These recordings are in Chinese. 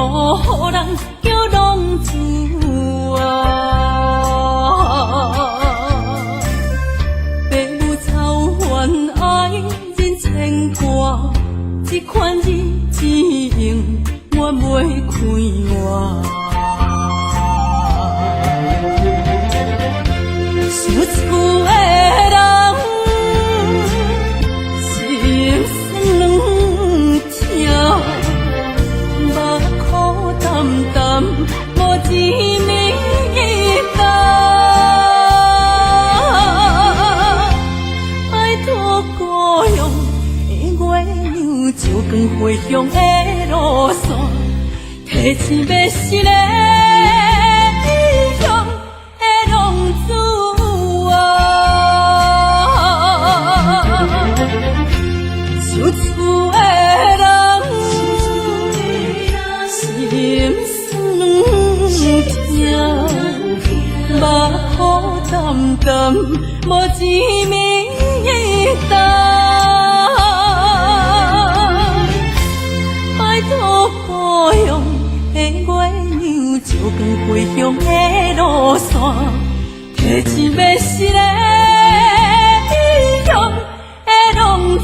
予人叫浪子啊！父母操怨爱人牵挂，这款日子用我袂开外。想厝的人心酸两条，目苦淡淡无滋味甘。拜托故乡的月亮，照光回乡的路线，提醒要是个异乡的浪子。想厝的人，心酸两条，目苦淡淡，无滋味甘。拜托故乡的月亮，照光回乡的路线，提醒要是个异乡的浪子。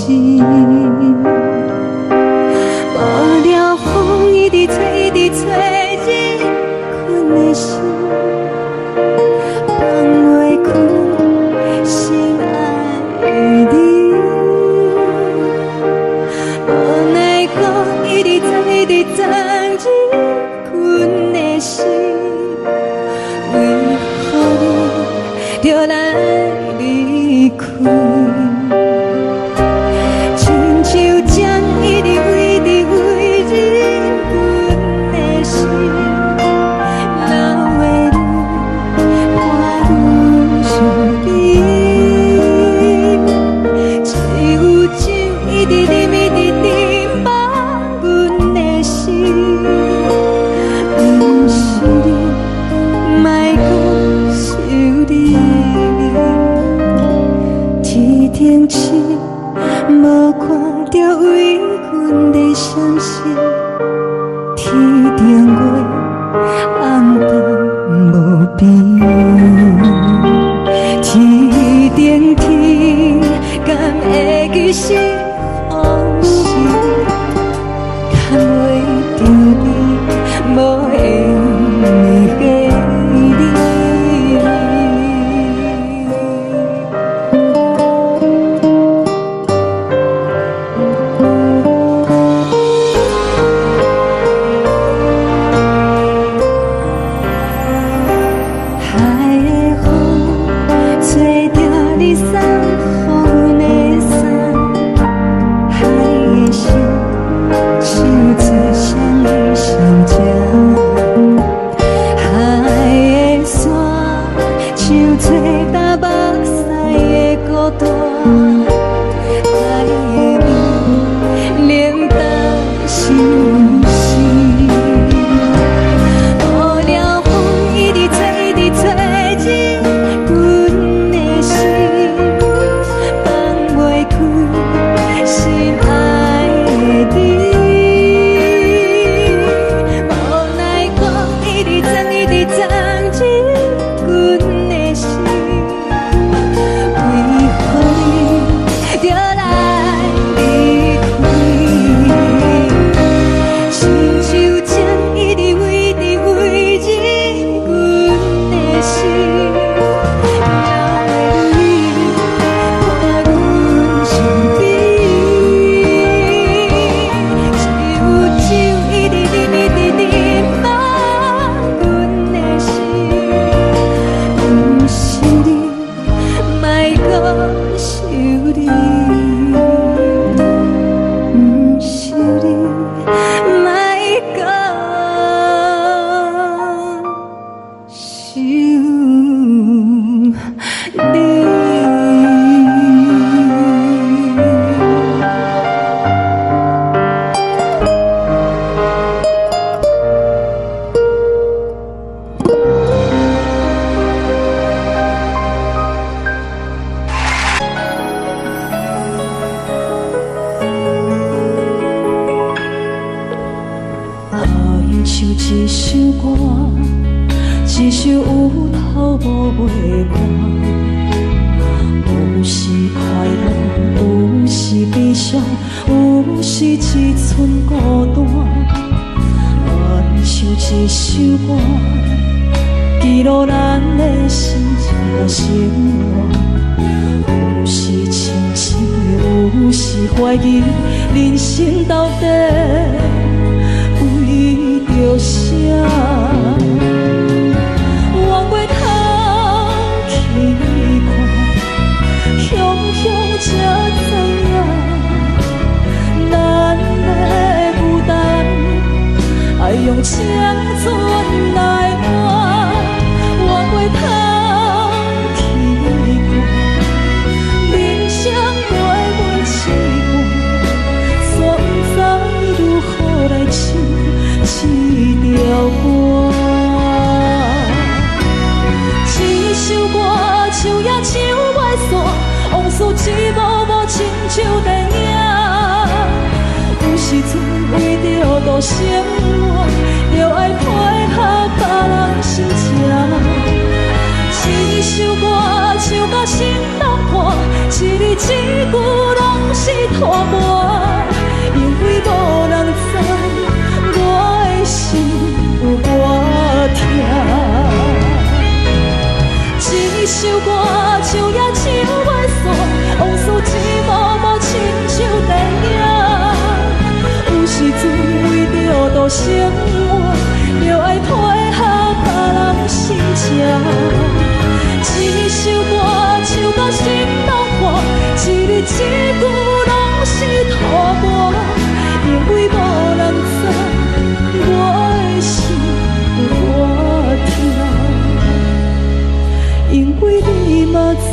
心。无聊风一直吹，一直吹，日困的心，放袂开心爱的你。无奈风一直吹，一直吹，日困的心，为何你就来离开？亲像针一直围，一直围日阮的心，流的泪伴阮伤悲，只有酒一直啉，一直啉饱阮的心。不是你，莫讲想你。天顶星，无看到为阮的闪烁；天顶月，暗淡无边。天顶天，敢会记是往事？敢袂着你，无缘的你。海的风吹着你送予阮的伞，海的心像做双鱼相接，海的山像做打目屎的孤单，海的梦冷淡心事。无聊风一直吹，一直吹，日阮的心，放袂开心爱的你。无奈风一直吹，一直吹，日阮的心，为何你就来离开？亲像针一直围，一直围日阮的心，流的泪伴阮伤悲，只有酒一直啉，一直啉饱阮的心。不是你，莫讲想你。不是你，莫讲想你。好音像一首歌，一首有头无尾歌，有时快乐，有时悲伤，有时一寸孤单。原像一首歌，记录咱的心情甲生活，有时清醒，有时怀疑，人生到底为着啥？往过头去看，雄雄才知影，咱的负担爱用青春来换。往过头去看，人生月月一半，煞不知如何来唱这条歌。一首歌唱也唱袂煞，往事一幕幕亲像电影。有时阵为着度生活，就爱配合别人心情。一首歌唱甲心动破，一字一句拢是拖磨，因为无人知我的心有多痛。一首歌唱也唱袂煞，往事一幕幕亲像电影。有时阵为着度生活，就爱配合别人心情。一首歌唱到心拢破，一字一句拢是拖磨，因为无人知我的心有多痛。因为你嘛知，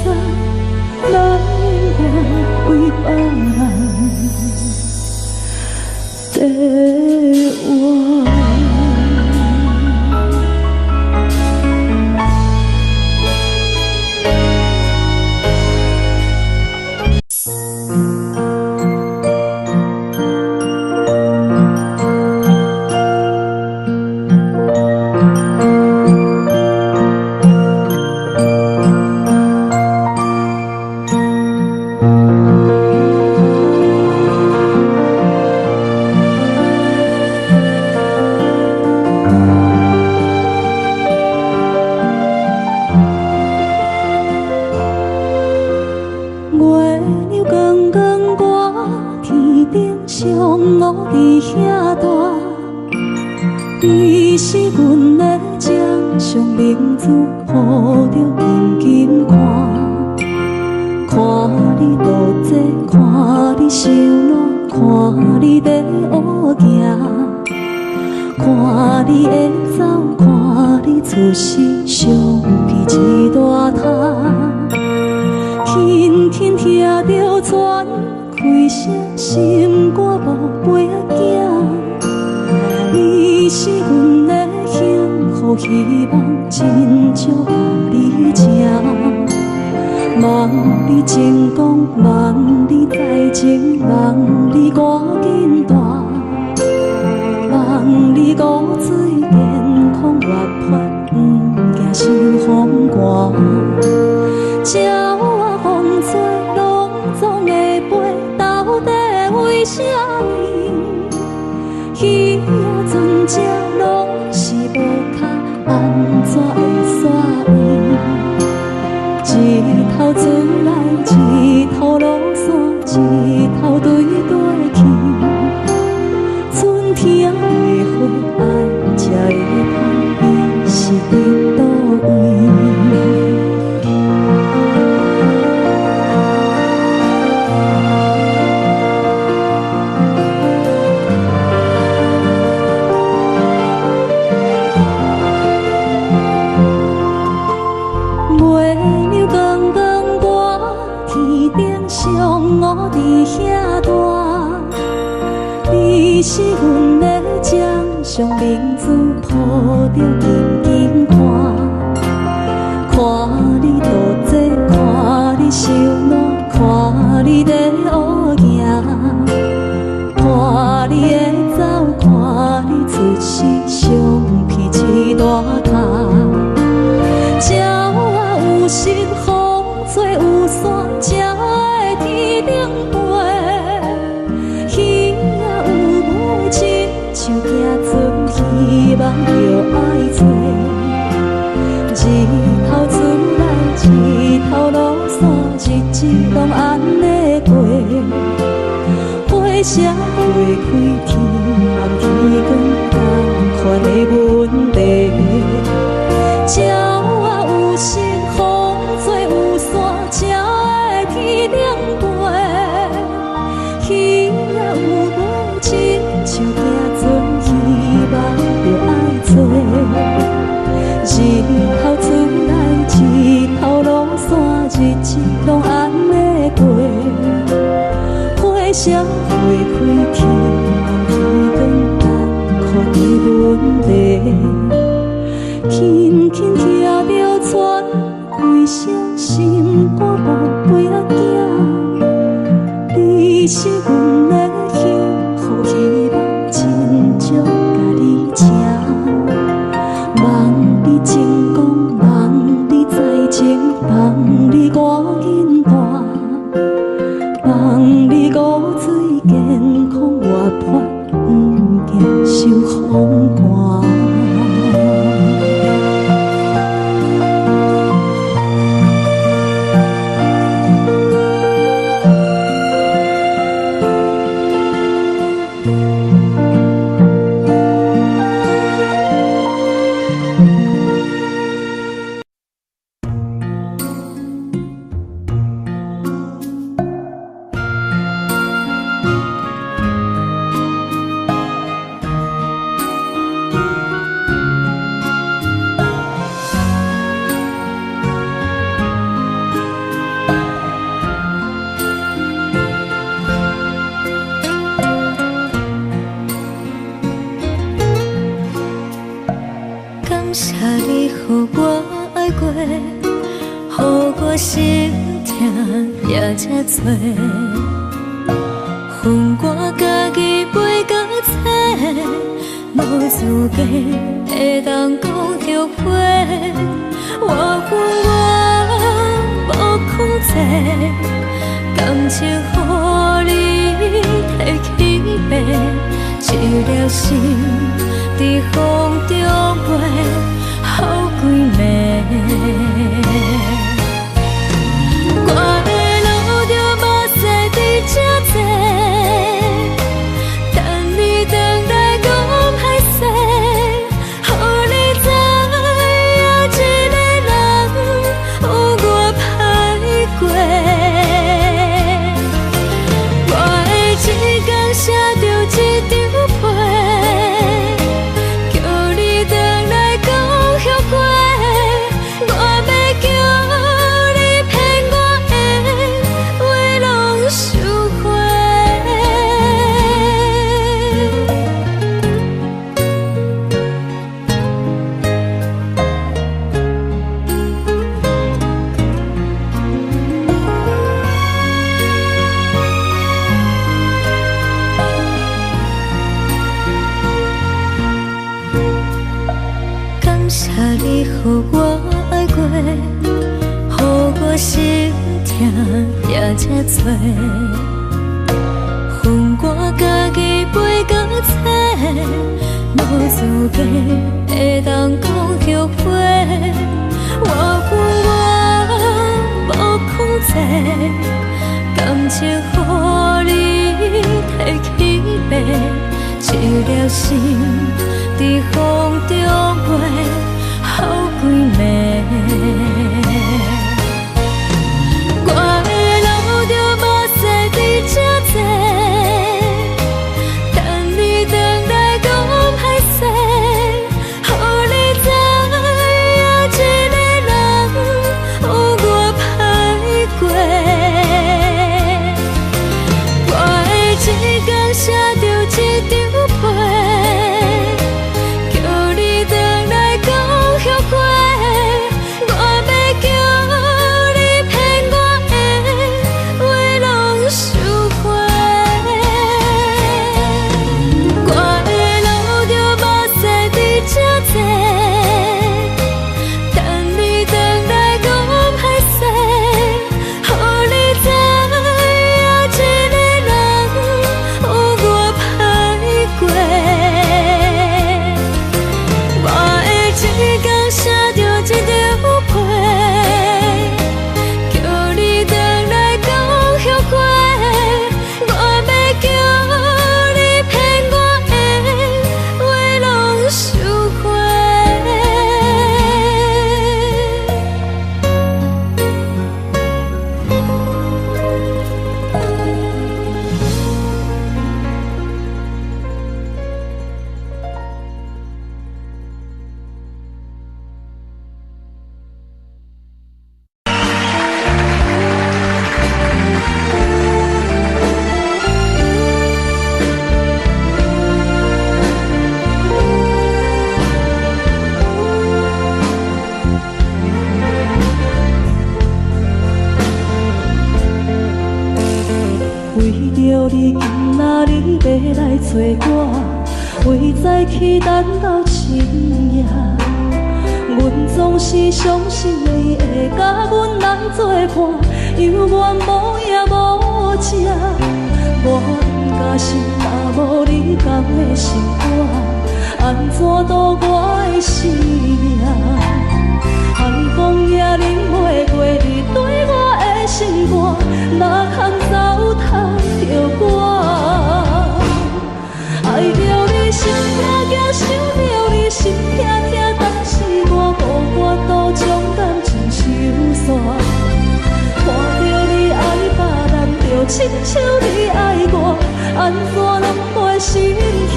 咱我为别人在活。你是阮的掌上明珠，抱着紧紧看，看你度这，看你受难，看你在乌行，看你会走，看你出世，伤悲一大摊，轻轻听着喘，开声心肝无飞仔行。你是阮的幸福希望，真少甲你情。望你成功，望你再情，望你赶紧大，望你骨髓健康活泼，不惊受风寒。鸟仔风吹，拢总会飞，到底为什么？鱼仔船只拢是无脚，安怎会煞伊？一头船来，一头落山，一头对对去。春天的花爱吃的香，伊是伫倒位？我伫遐大，你是阮的掌上明珠，抱着紧紧看，看你度这，看你受难，看你在乌行，看你会走，看你出世，伤悲一大摊。鸟仔有心，风吹有伞，才会天顶飞。鱼仔有尾，亲像行船，希望着爱做。一头船来，一头落山，日子拢安尼过。花车花开，天暗天光，同款的问题。鸟仔有心，风吹有伞，才会天顶飞。鱼仔有尾，亲像行船，希望着爱做。一头船来，一头落山，日子拢安尼过。花车花开，天暗天光，同款的问题。轻轻听着喘，开声心肝无飞仔行。你是阮的幸福希望，真少甲你请。望你成功，望你再情，望你赶紧大，望你骨水健康活泼，不惊受风寒。感谢你，予我爱过，予我心痛也这多。恨我家己袂到切，无资格会当讲后悔。我恨我无控制，感情予你提起白，一粒心在风中飞，好几暝。我的路着目屎伫这多，等你回来讲歹势，予你知影一个人有我歹过。我的一天写着一张被。感谢你，予我爱过，予我心痛也这多。恨我家己袂到切，无资格会当讲后悔。我恨我无控制，感情予你提起白，一粒心在风中飞，好几暝。我的路着目屎伫这多，等你回来讲歹势，予你知影一个人有我歹过。我的一天写着一张被。叫你回来讲后悔，我要叫你骗我的话拢收回。我的路着目屎伫这多，等你回来讲歹势，予你知影一个人有我歹过。我的一天写着一张被，叫你回来讲后悔，我要叫你骗我的话拢收回。为着你今仔日要来找我，为再去等到深夜。阮总是相信你会甲阮来作伴，犹原无影无迹。我假是若无你同的生活，安怎度我的生命？寒风也忍袂过你对我的心肝，哪通糟蹋着我？爱着你心痛痛，想着你心痛痛，但是我无法度将感情收煞。看着你爱别人，就亲像你爱我，安怎拢袂心痛？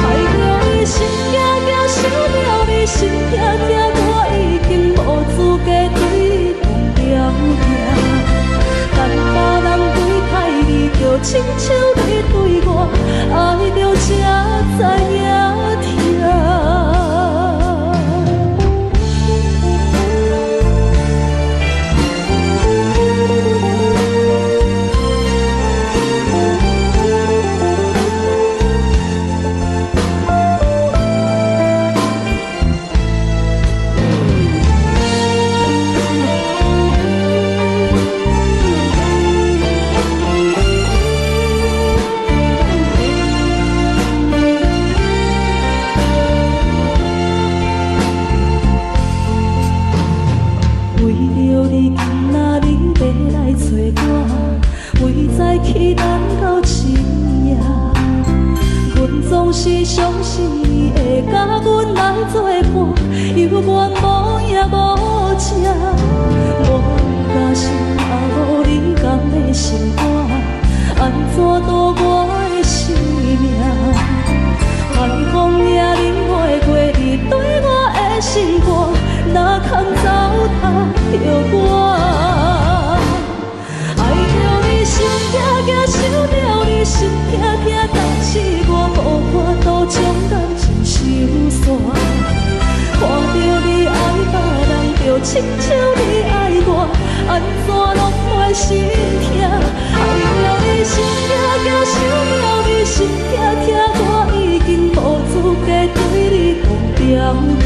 爱着你心痛痛，想着你心痛痛，我已经无资格对讲条件。但别人对待你，就亲像你对我，爱着才知影痛。期待到深夜，阮总是相信你会甲阮来作伴，犹原无影无迹。我假是若无你同的生活，安怎度我的生命？寒风也忍袂过你对我的心肝，哪通糟蹋着我？心痛痛，想着你心痛痛，但是我无法度将感情收煞。看着你爱别人，就亲像你爱我，安怎拢袂心痛？爱着你心痛痛，想着你心痛痛，我已经无资格对你讲条件。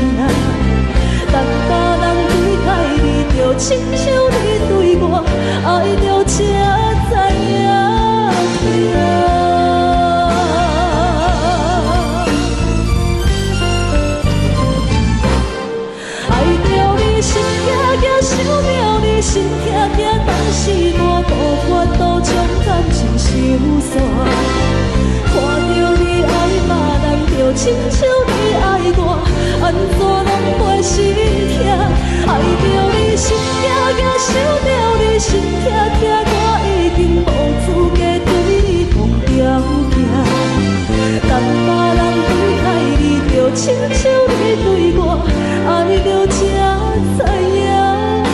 但别人对待你，就亲像你对我，爱着才知影痛。爱着你心痛痛，想着你心痛痛，但是我无法度将感情收煞。看着你爱别人，就亲像你爱我，安怎拢袂心痛？爱着你心痛痛，想着你心痛痛，我已经无资格对你讲条件。但别人对待你，就亲像你对我，爱着才知影痛。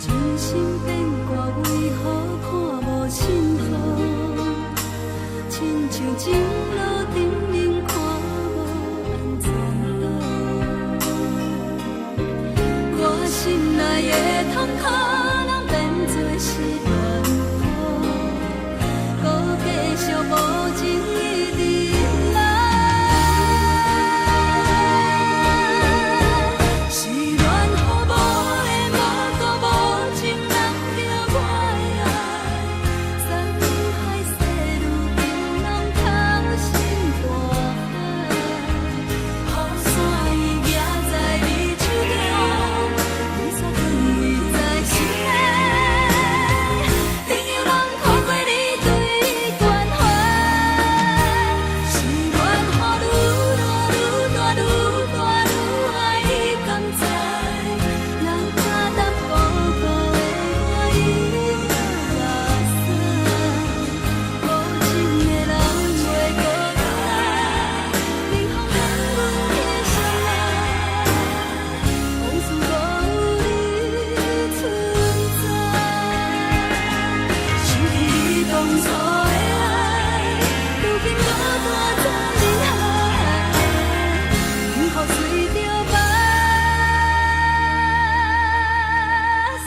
真心变卦为何看无信号？亲像情路沉眠看无安怎路？我心内的痛可能变作是乱雨，搁继续无情意伫来。是恋予无的无辜无情人着我的爱，山海细路平拢透心大海。雨伞伊举在你手中，雨伞放伊在心内，朋友人看过你对关怀，是恋予愈大愈大愈大愈爱你甘知？人假淡薄薄的我已落山，无情的人袂搁来，冷风冷阮的心内，往事无你存在。想起你当初的爱，如今搁大在人海，幸福随着目屎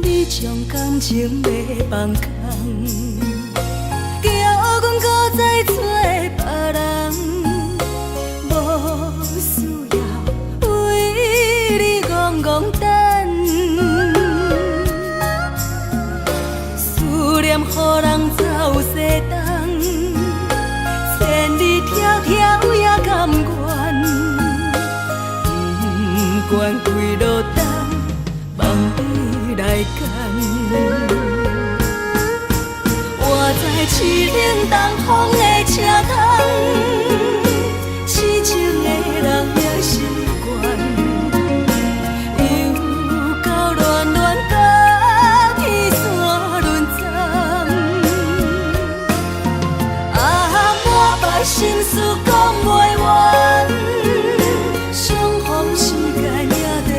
你将感情卖放空，叫阮搁再找别人，无需要为你戆戆等。思念予人走西东，千里迢迢也甘愿，不管几落冬。望你来干，我在凄冷东风的车窗，痴情的人也习惯，又到恋恋到天山沦陷。啊，满腹心事讲袂完，相逢时间也在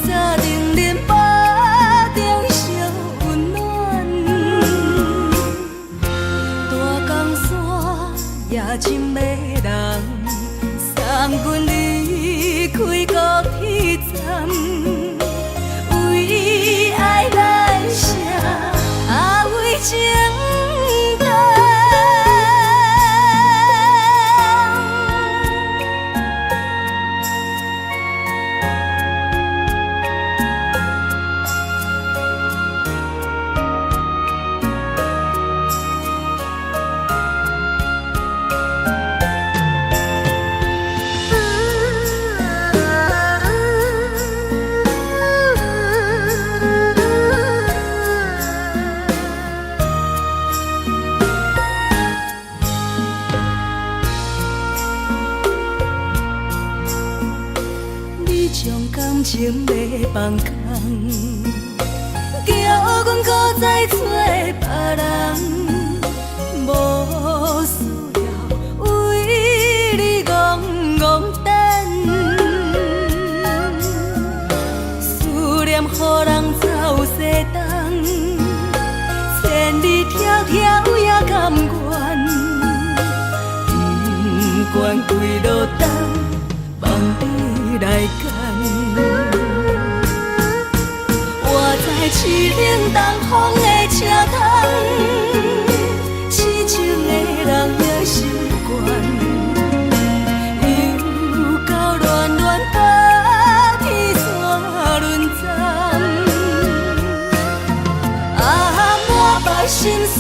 在定林巴中烧温暖，大江山夜深的人，送阮离开高铁站，为爱来写，为情等。感情卖放空，叫阮搁再找别人，无需要为你戆戆等。思念予人走西东，千里迢迢也甘愿，不管几落冬，望你来干。我在凄冷东风的车窗，痴情的人也习惯，又到恋恋到天山沦陷。啊，满腹心事。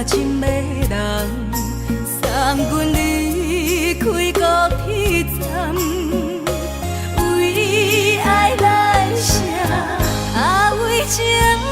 情的人，送阮离开高铁站，为爱来生，为情重。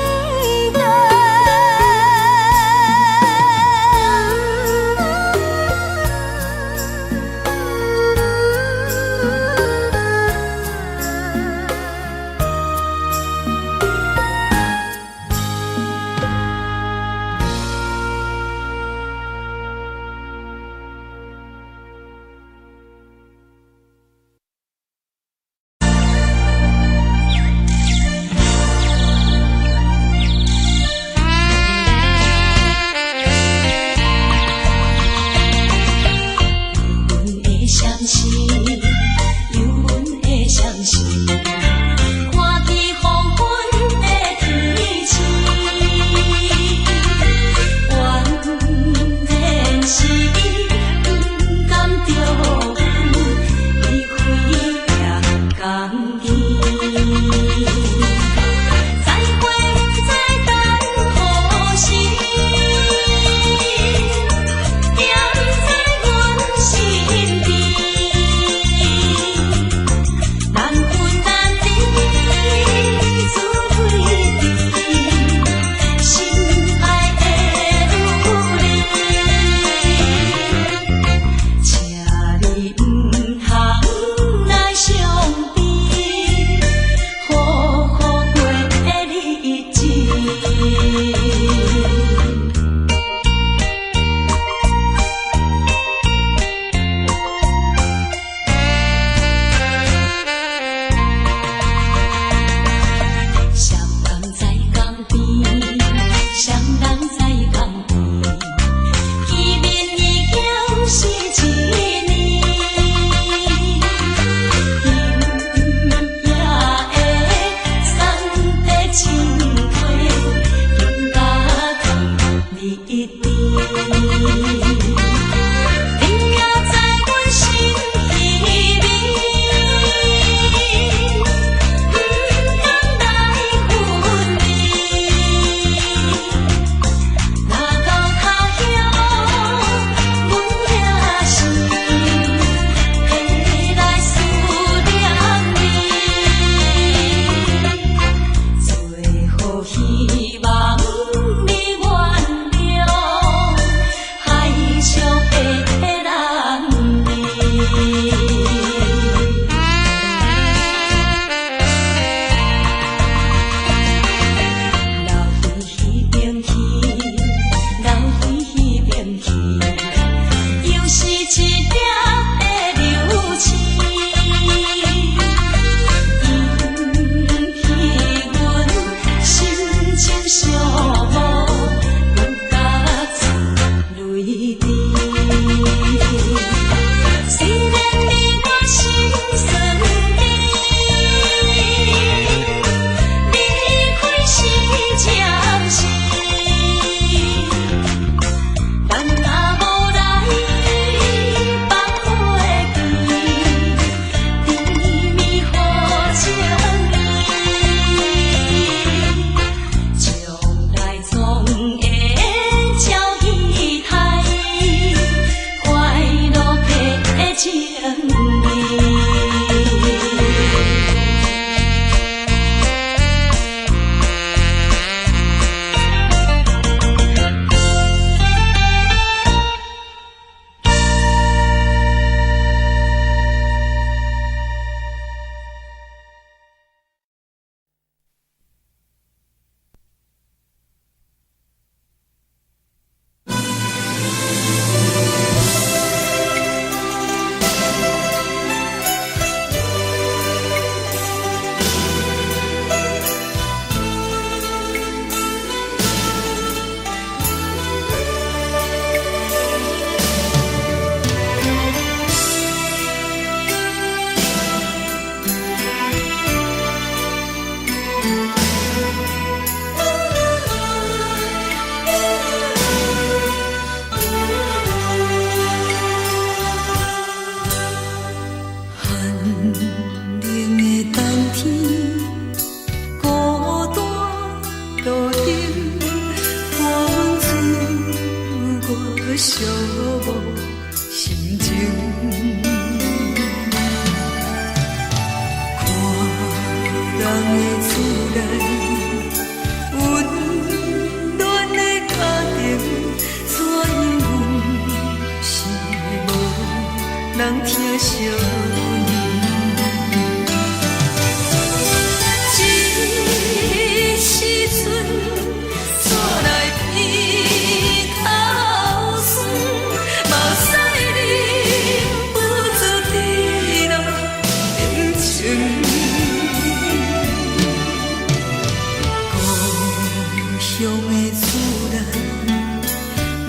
乡的厝内，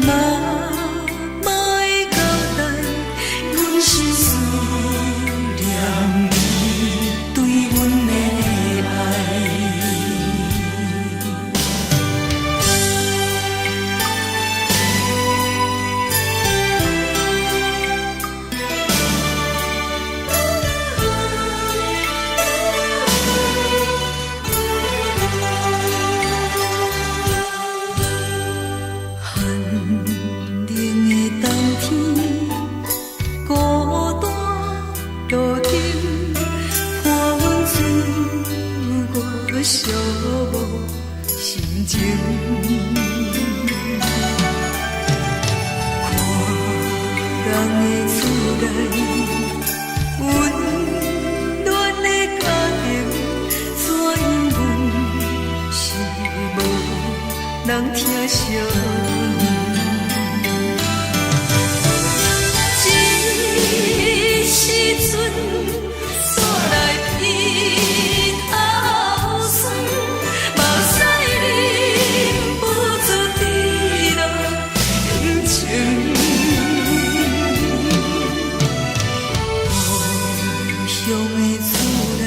嘛会交代，阮是思念你对阮的爱。寂无心情，看人的厝内温暖的家庭，怎因阮是无人疼惜阮？这时阵煞来鼻头酸，目屎忍不住滴落眼睛。故乡的厝内，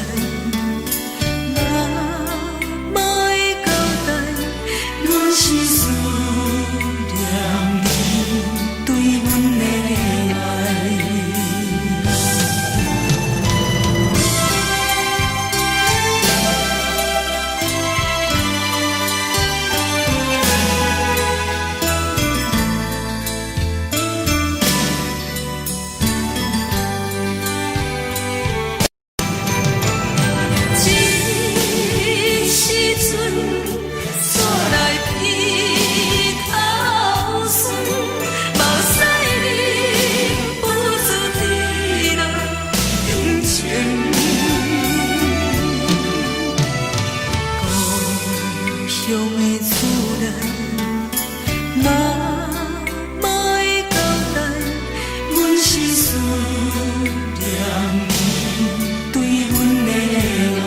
嘛会交代，阮是思念你对阮的爱。乡的厝内，嘛会交代，阮是思念你对阮的爱。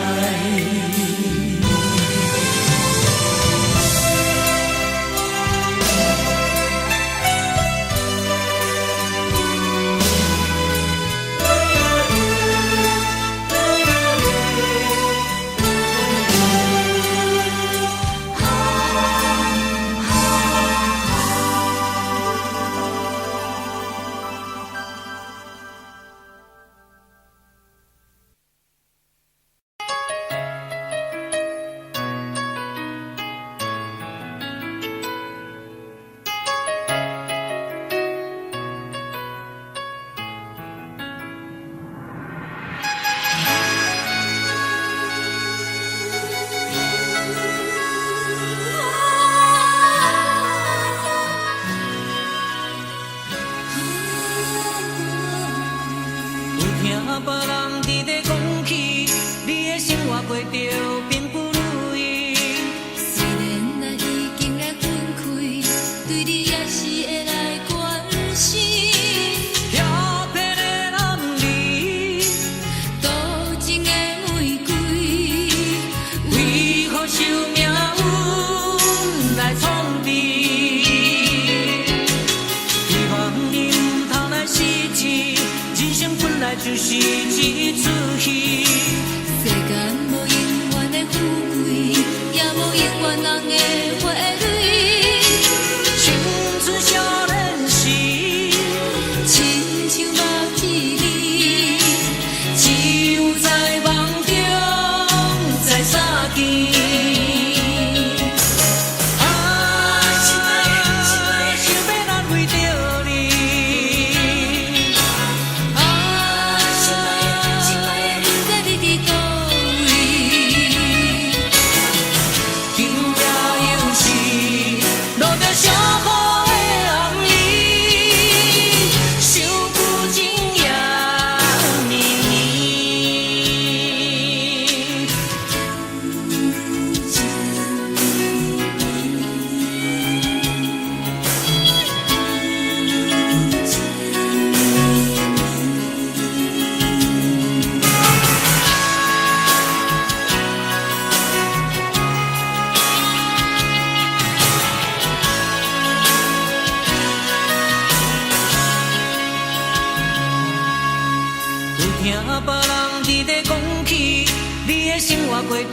别人伫咧讲起，你的生活过着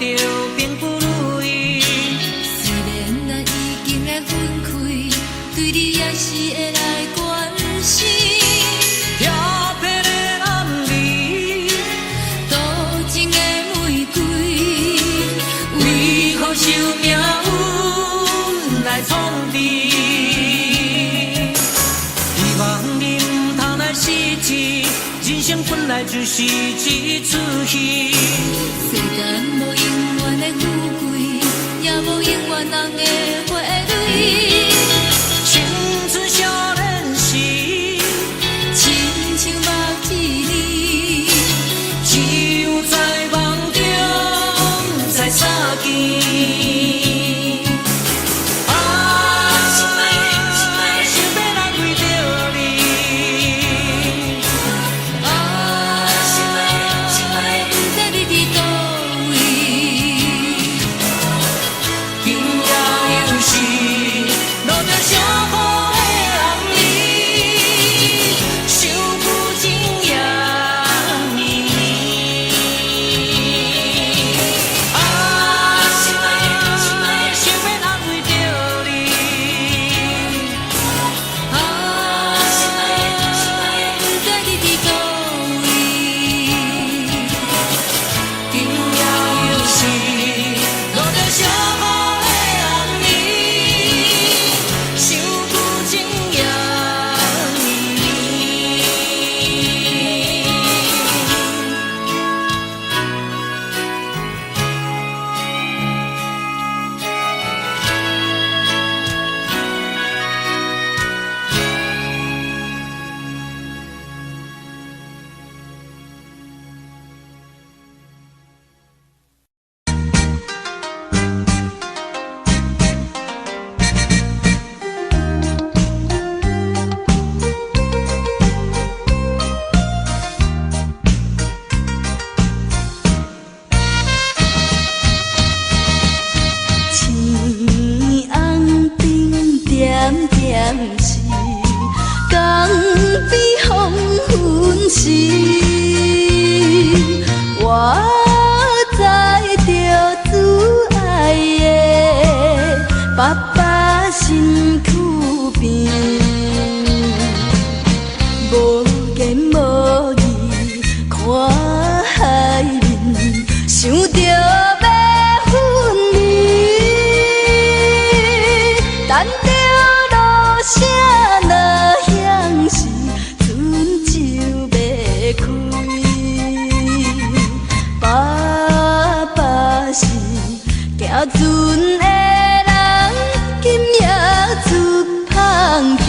并不如意。虽然咱已经会分开，对你也是会来关心。调皮的男儿，多情的玫瑰，为何受命运来创治？希望你唔通来失志，人生本来就是一出戏。世间无永远的富贵，也无永远人的花蕊。青春少年时，亲像目一字，只有在梦中才相见。啊，想要来为着你，啊，不知你伫倒位。今夜又是落着小雨的暗暝，想不尽夜暝。啊，想要安慰着你，啊，不知你伫倒位。今夜又是落着小雨的暗暝，想不尽夜暝。青红灯点点是，江边黄昏时，我知着挚爱的爸爸身躯边，无言无语看海面，想着要分离。等着落声若响时，船就要开。爸爸是行船的人，今夜出芳池。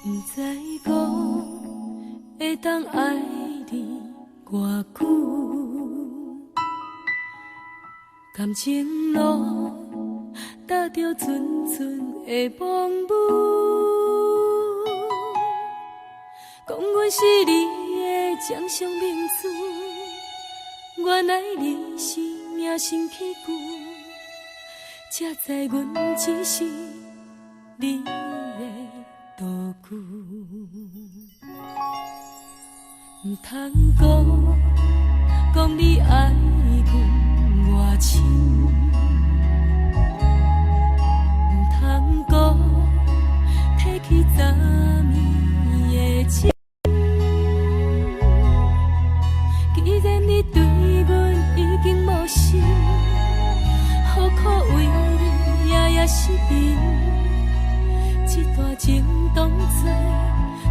不知讲会当爱你偌久，感情路踏着阵阵的风雨，讲阮是你的掌上明珠，原来你是命生起句，才知阮只是你的道具。不通讲你爱阮偌深，不通讲提起昨暝的情。既然你对阮已经无心，何苦为你夜夜失眠？这段情当作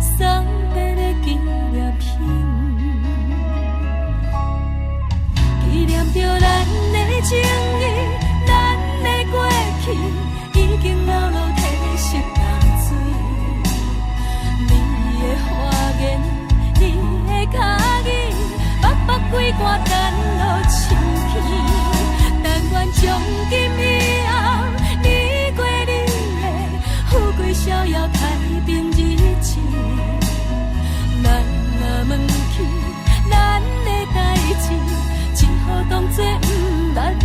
送别的纪念品，纪念着咱的情谊，咱的过去已经老老褪色淡水。你的花言，你的脚语，默默几挂等落深去。但愿从今以后，你过你的富贵逍遥太平日子。咱若问起咱的代志，只好当作不捌你。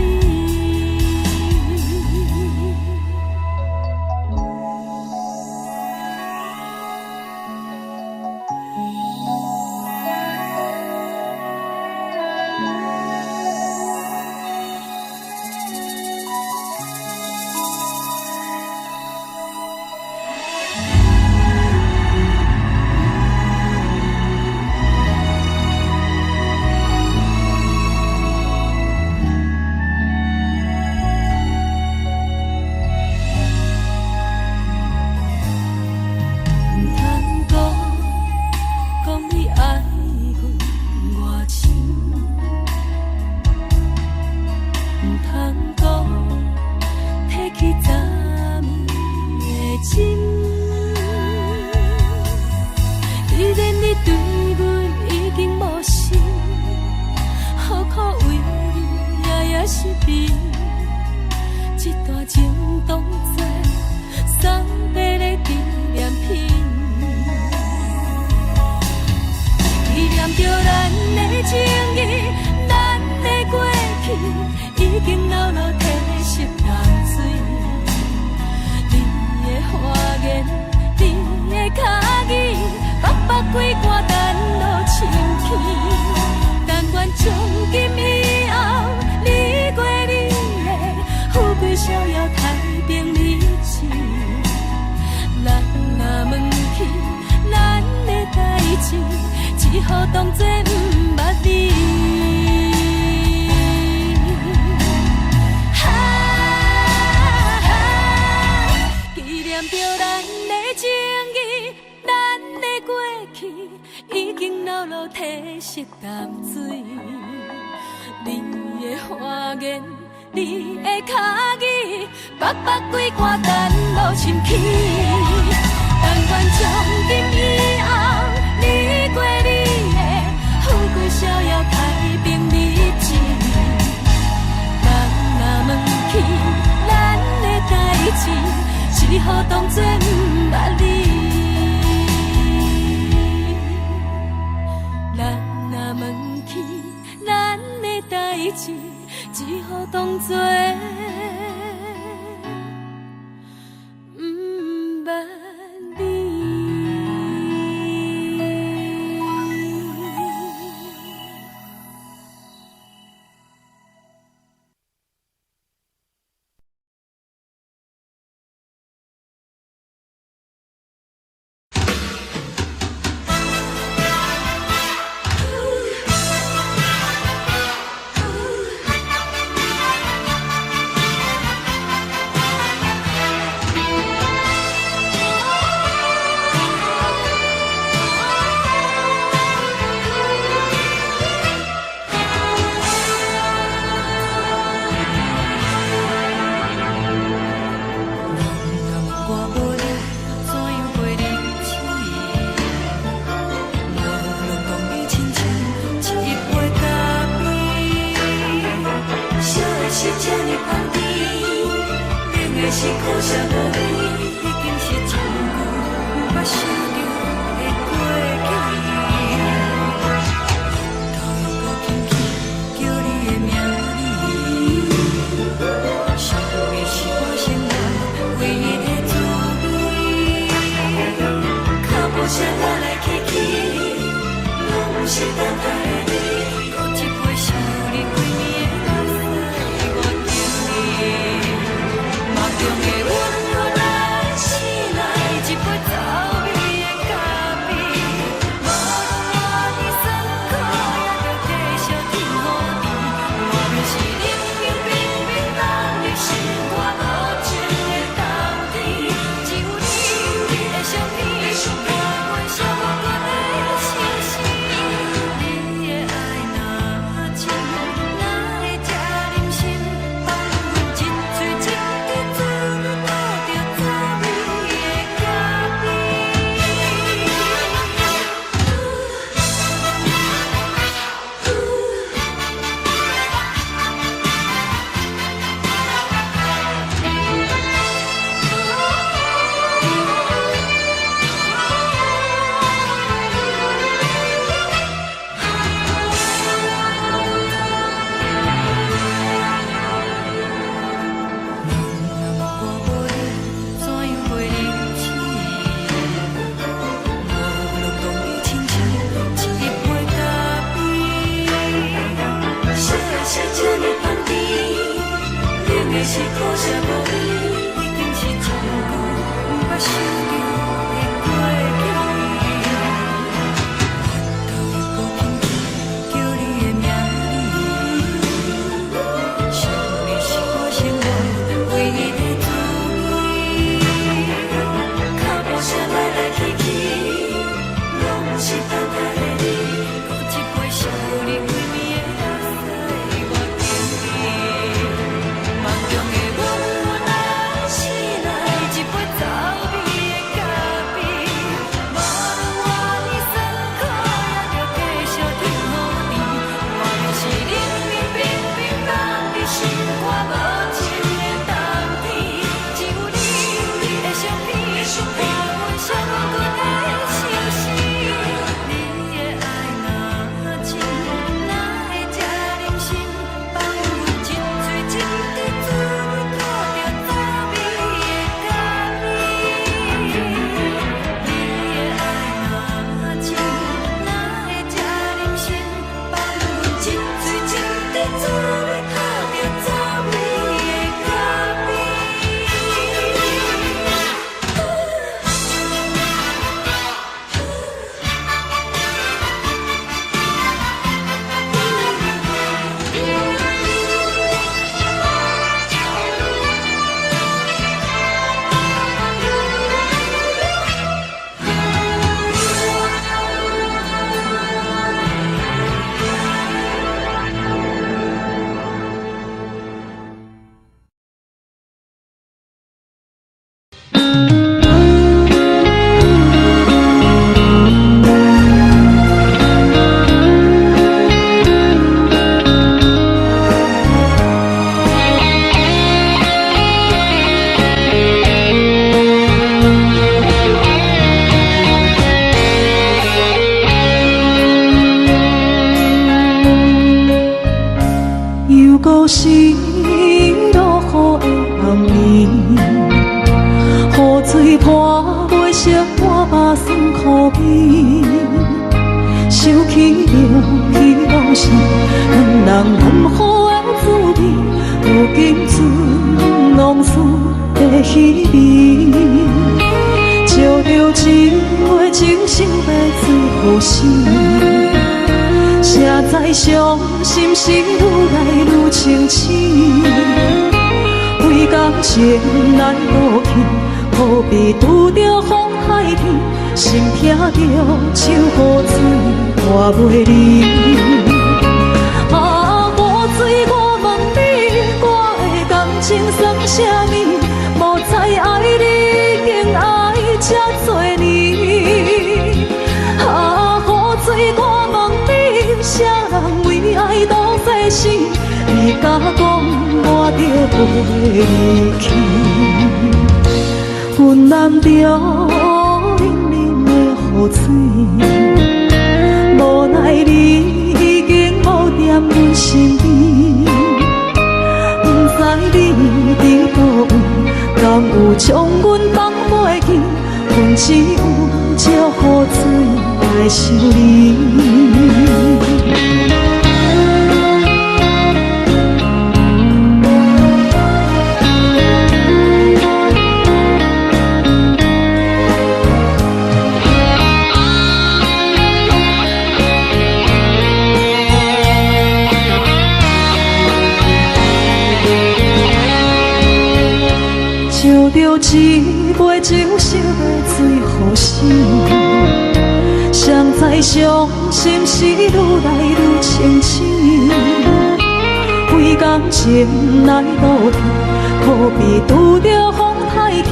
只好当作不捌你。纪念着咱的情谊，咱的过去已经老老褪色淡水。你的花言，你的脚语，默默几挂等落深去。但愿从今以后，你过你的富贵逍遥太平日子。咱若问起咱的代志，只好当作不捌你。咱若问起咱的代志，只好当作不捌。是苦涩无味，已经是一句无法想着的过去。头又搁轻轻叫你的名字，想的是我生活唯一的滋味。脚步声来来去去，拢不是等待的你，搁一杯想你几暝的目屎，我求你。梦中的温柔来醒来，一杯走味的咖啡，无论我的酸苦，也着继续甜予你。我就是冷冰冰冰冻的心肝，无情的冬天，只有你的相片，伴阮相共的心事。你的爱若真，哪会这忍心放阮一嘴一滴珠，倒着走味的咖啡。是苦涩无味，已经是一句无法想着的过去。头又搁轻轻叫你的名字，想的是我生活唯一的滋味。脚步声来来去去，拢不是等待的你，搁一杯想你几暝的目屎，我求你。梦中的温柔来醒来，一杯走味的咖啡，无论我的酸苦，也着继续甜予你。我就是冷冰冰冰冻的心肝，无情的冬天，只有你的相片，伴阮相共的心事。你的爱若真，哪会这忍心放阮一嘴一滴珠，倒着走味的咖啡。你的爱若真，哪会这忍心放阮一嘴一滴珠，倒着走味的咖啡。又搁是落雨的暗暝，雨水泼袂熄我目酸苦味，想起了彼拢是两人暗好的滋味，如今存往事的稀微，照着一回情深白最好心。谁知伤心事愈来愈清醒，为感情来落去，何必拄着风海天，心痛着手雨水拖袂离。啊，雨水，我问你，我的感情算啥物？无再爱你，竟爱这多年。啊，雨水，我问你，啥人为爱赌世心？你敢讲我着袂离去？阮难着冷冷的雨水，无奈你已经无踮阮身边，不知你伫倒位，敢有将阮放袂记？阮只有借雨水来想你。烧着一杯酒，烧要醉予醒。谁知伤心事愈来愈清醒。为感情来倒去，可比拄着风太起，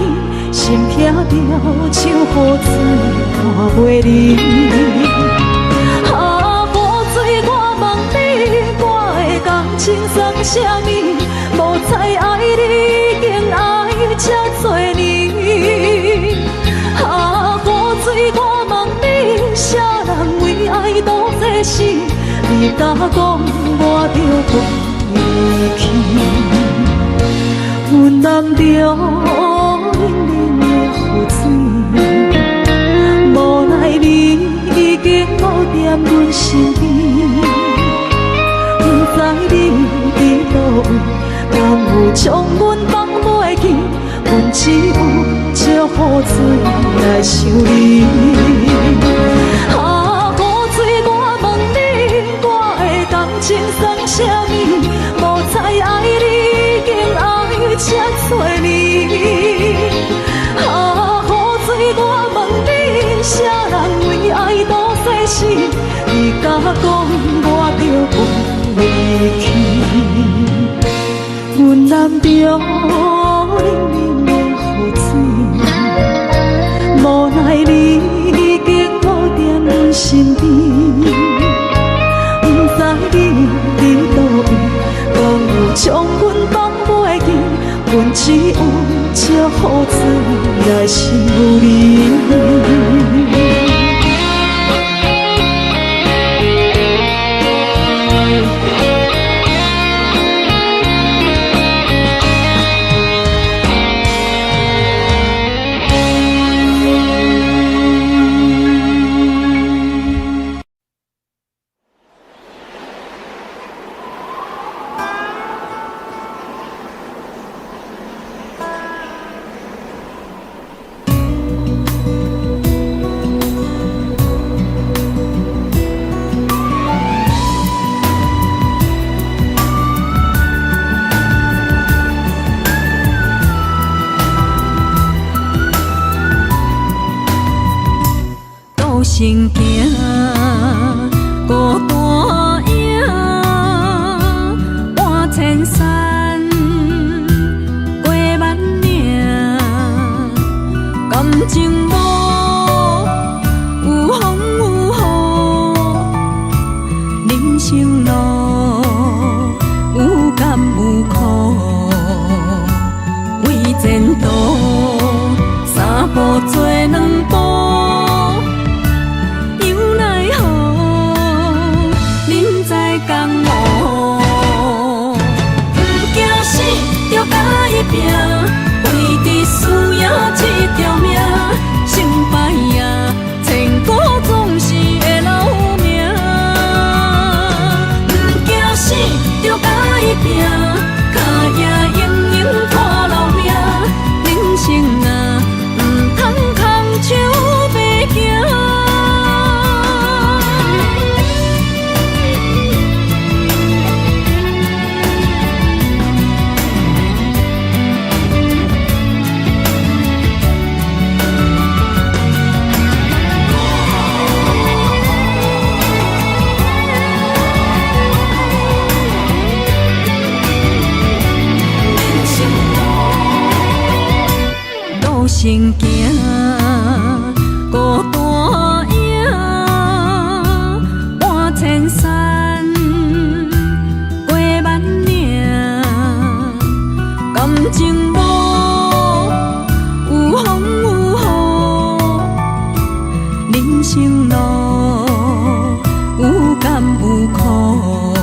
心痛着像雨水看袂离。啊，雨水，我问你，我的感情算啥物？无再爱你，已经爱这多年。啊，雨水，我问你，啥人为爱赌这死？你敢讲我着离去？阮难着冷冷的雨水，无奈你已经无踮阮身边，不知你伫倒位，敢有将阮放袂记？阮只有借雨水来想你。啊，雨水，我问你，我的感情算啥物？无再爱你，已经爱这多年。啊，雨水，我问你，啥人为爱赌世事？你敢讲我着离去？阮难着冷冷的雨水，无奈你已经无踮阮身边，不知你伫倒位，敢有将阮放袂记？阮只有借雨水来想你。行行，孤单影，半千山，过万岭，感情路有风有雨，人生路有甘有苦，为前途三步做两步。生路有甘有苦，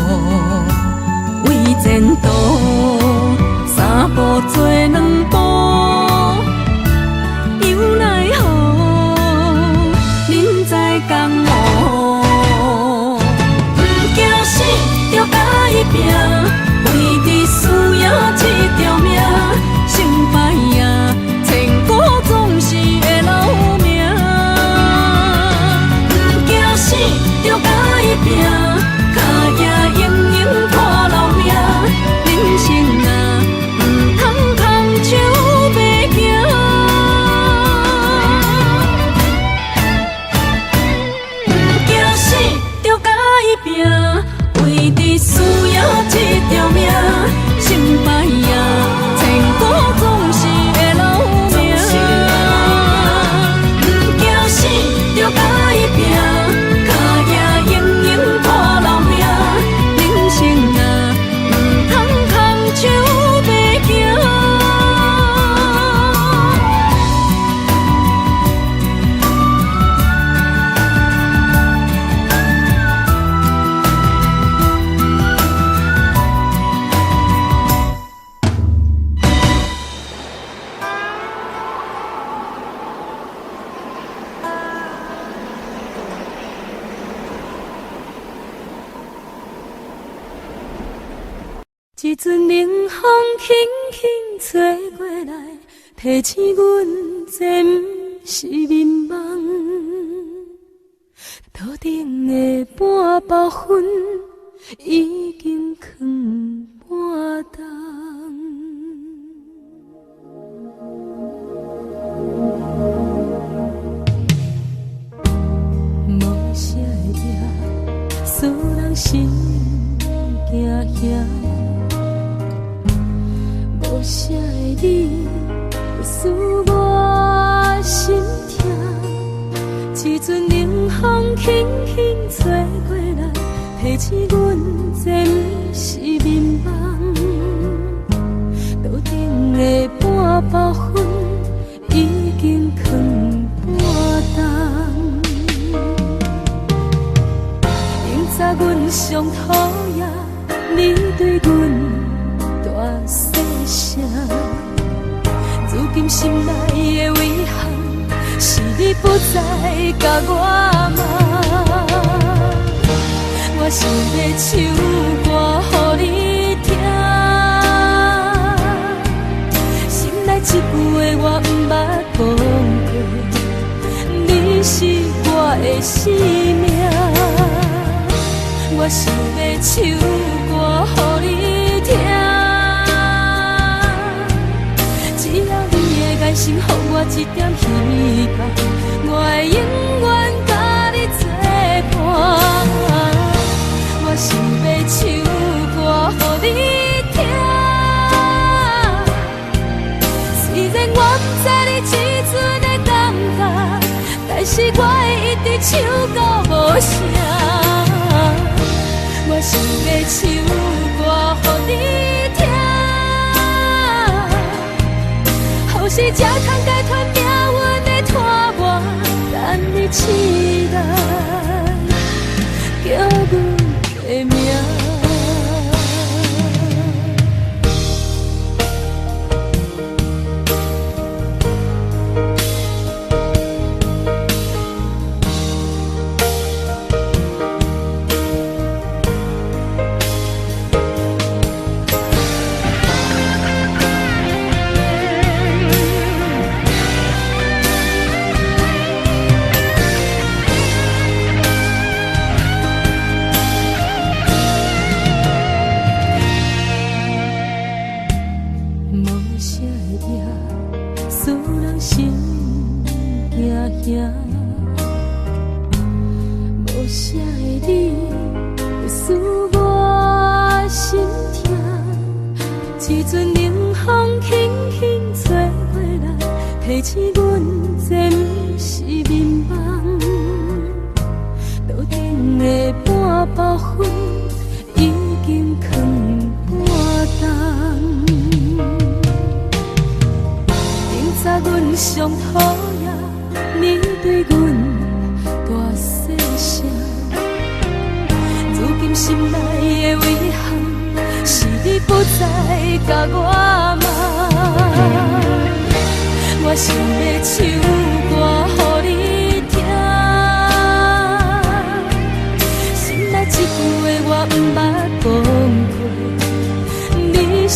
为前途三步做两步，又奈何人在江湖，不惊死就甲伊拼，为伫需要这条命，成败赢，千古总是会留名。不惊死就甲伊拼，脚也用用破留名。人生啊，唔通空手白行。不惊死就甲伊拼，为伫需要这条命，成败赢，千古总是会留名。不惊死就甲伊拼，脚也用用破留名。人生啊，唔通空手白行。一阵冷风轻轻吹过来，提醒阮这不是眠梦。头顶的半包云已经藏半冬。无啥会赢，使人心惊惊。无啥的你，使我心痛。一阵冷风轻轻吹过来，提醒阮这不是眠梦。头顶的半包云已经藏半冬。明早阮上讨厌你对阮大细声，如今心内的遗憾，是你不再甲我骂。我想要唱歌予你听，心内一句话我不捌讲过，你是我的生命。我想要唱歌予你听，只要你会爱心，予我一点希望，我会永远甲你作伴。我想要唱歌予你听，虽然我不知你这阵的感觉，但是我会一直唱到无声。我想要唱歌予你听，后世才通解脱命运的拖磨，等你起来，叫阮的名。无啥的你，会使我心痛。一阵冷风轻轻吹过来，提醒阮这不是眠梦。头顶的半包云已经藏半冬。明早阮上讨厌你对阮大心内的遗憾，是你不再甲我骂。我想要唱歌予你听，心内一句话我毋捌讲过，你是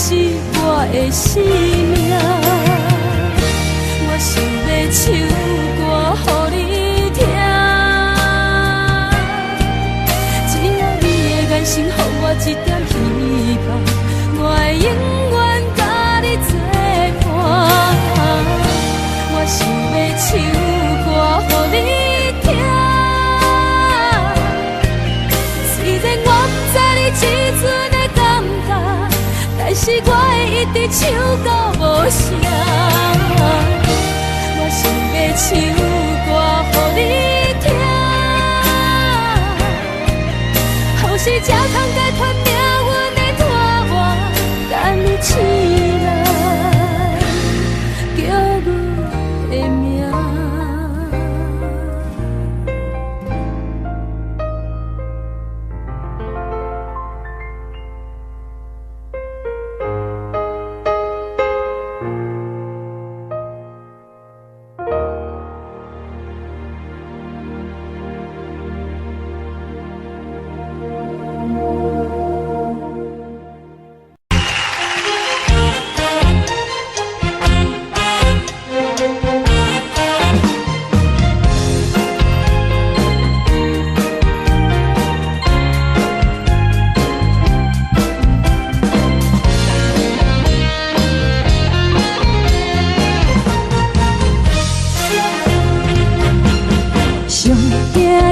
我的生命。我想要唱歌予你听，只要你的眼神予我一点希望，我会永远甲你作伴。我想要唱歌予你听，虽然我不知你这阵的感觉，但是我会一直唱到无声。我想要唱歌予你听，后世才通解脱命运的拖磨，等你醒来叫阮的名。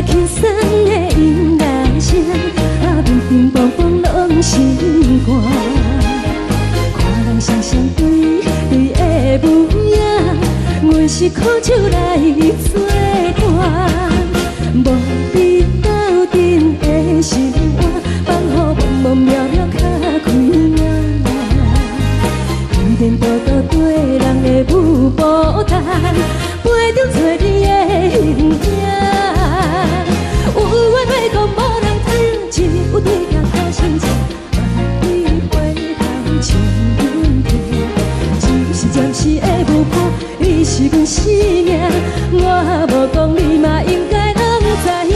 轻松的音乐声，平平凡凡拢是我。看人双双对对的模样，阮是苦酒来作伴。无你斗阵的心肝，放予茫茫渺渺较开眼。颠颠倒倒对人的舞步弹，陪着做你的形影。有话要讲，无人听；有对镜头心情，万里回头唱阮听。就是暂时的舞伴，你是阮生命。我无讲，你嘛应该拢知影。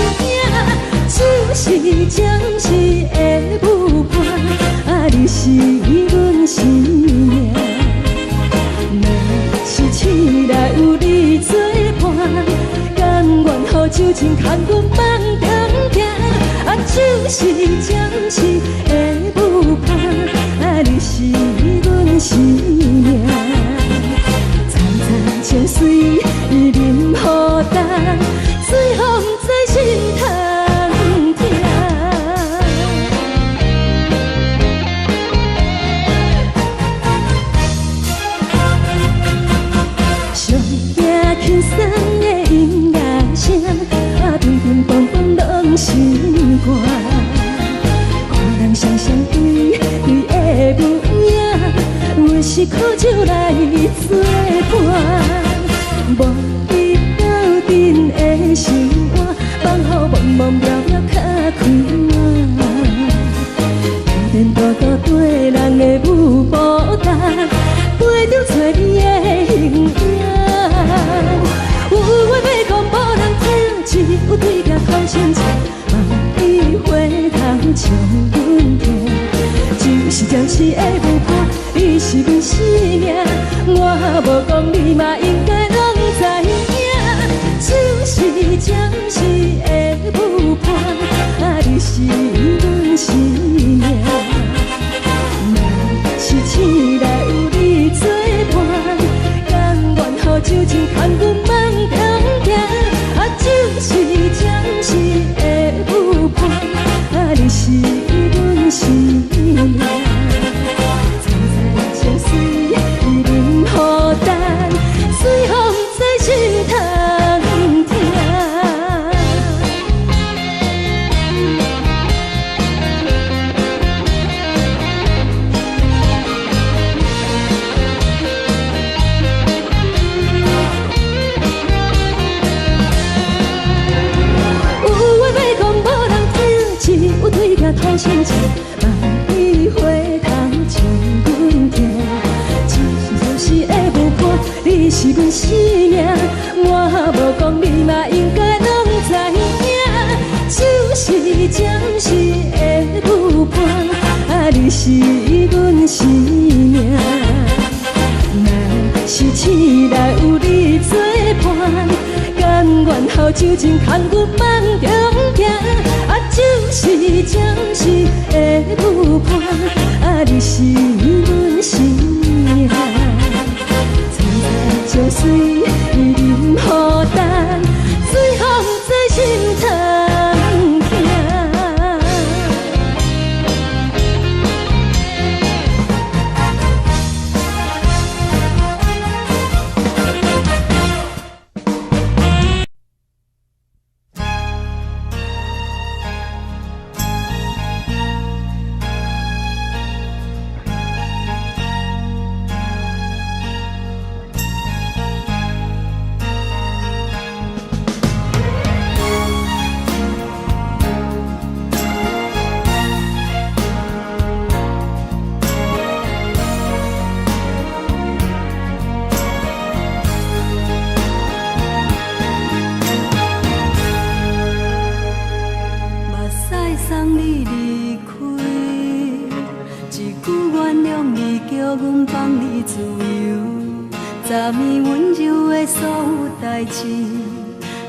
就是暂时的舞伴，你是阮生命。若是醒来有你作伴，甘愿予酒精牵阮梦中行，就是暂时的舞伴，你是阮生命。层层情水任何担，水风在心通听。上行轻松的音乐声，平平凡凡拢是我。看人双双对对的模样，阮是苦酒来作伴。无你斗阵的心肝，放予茫茫渺渺较开眼。颠颠倒倒对人的舞步弹，陪着做你的形影。有话要讲，无人听；只有对镜头心情，万里回头唱阮听。就是暂时的舞伴，你是阮生命。我无讲，你嘛应该拢知影。就是暂时的舞伴，你是阮生命。若是醒来有你作伴，甘愿予酒精牵阮梦中行。就是暂时的舞伴，你是阮生命。层层情水任何担，水风在心通听。亲切，万里花香像阮听。一若是会有伴，你是阮生命。我无讲，你嘛应该拢知影。就是暂时的有伴，啊，你是阮生命。若是醒来有你作伴，甘愿后手前牵阮梦中行。啊，就是暂时的有伴，啊，你是阮生命。千载将水伊任何等，水风在心头。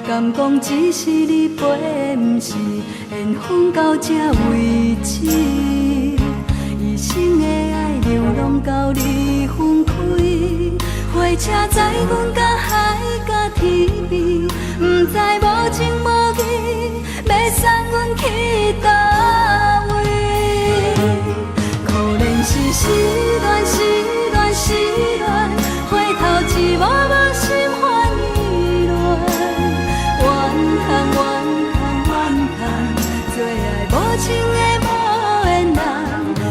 敢讲只是你陪，不是缘分到这为止。一生的爱流浪到你分开，火车载阮甲海甲天边，不知无情无义，要送阮去倒位？可怜是失恋，失恋，失恋，回头一幕幕心烦意乱。最爱无情的无缘人，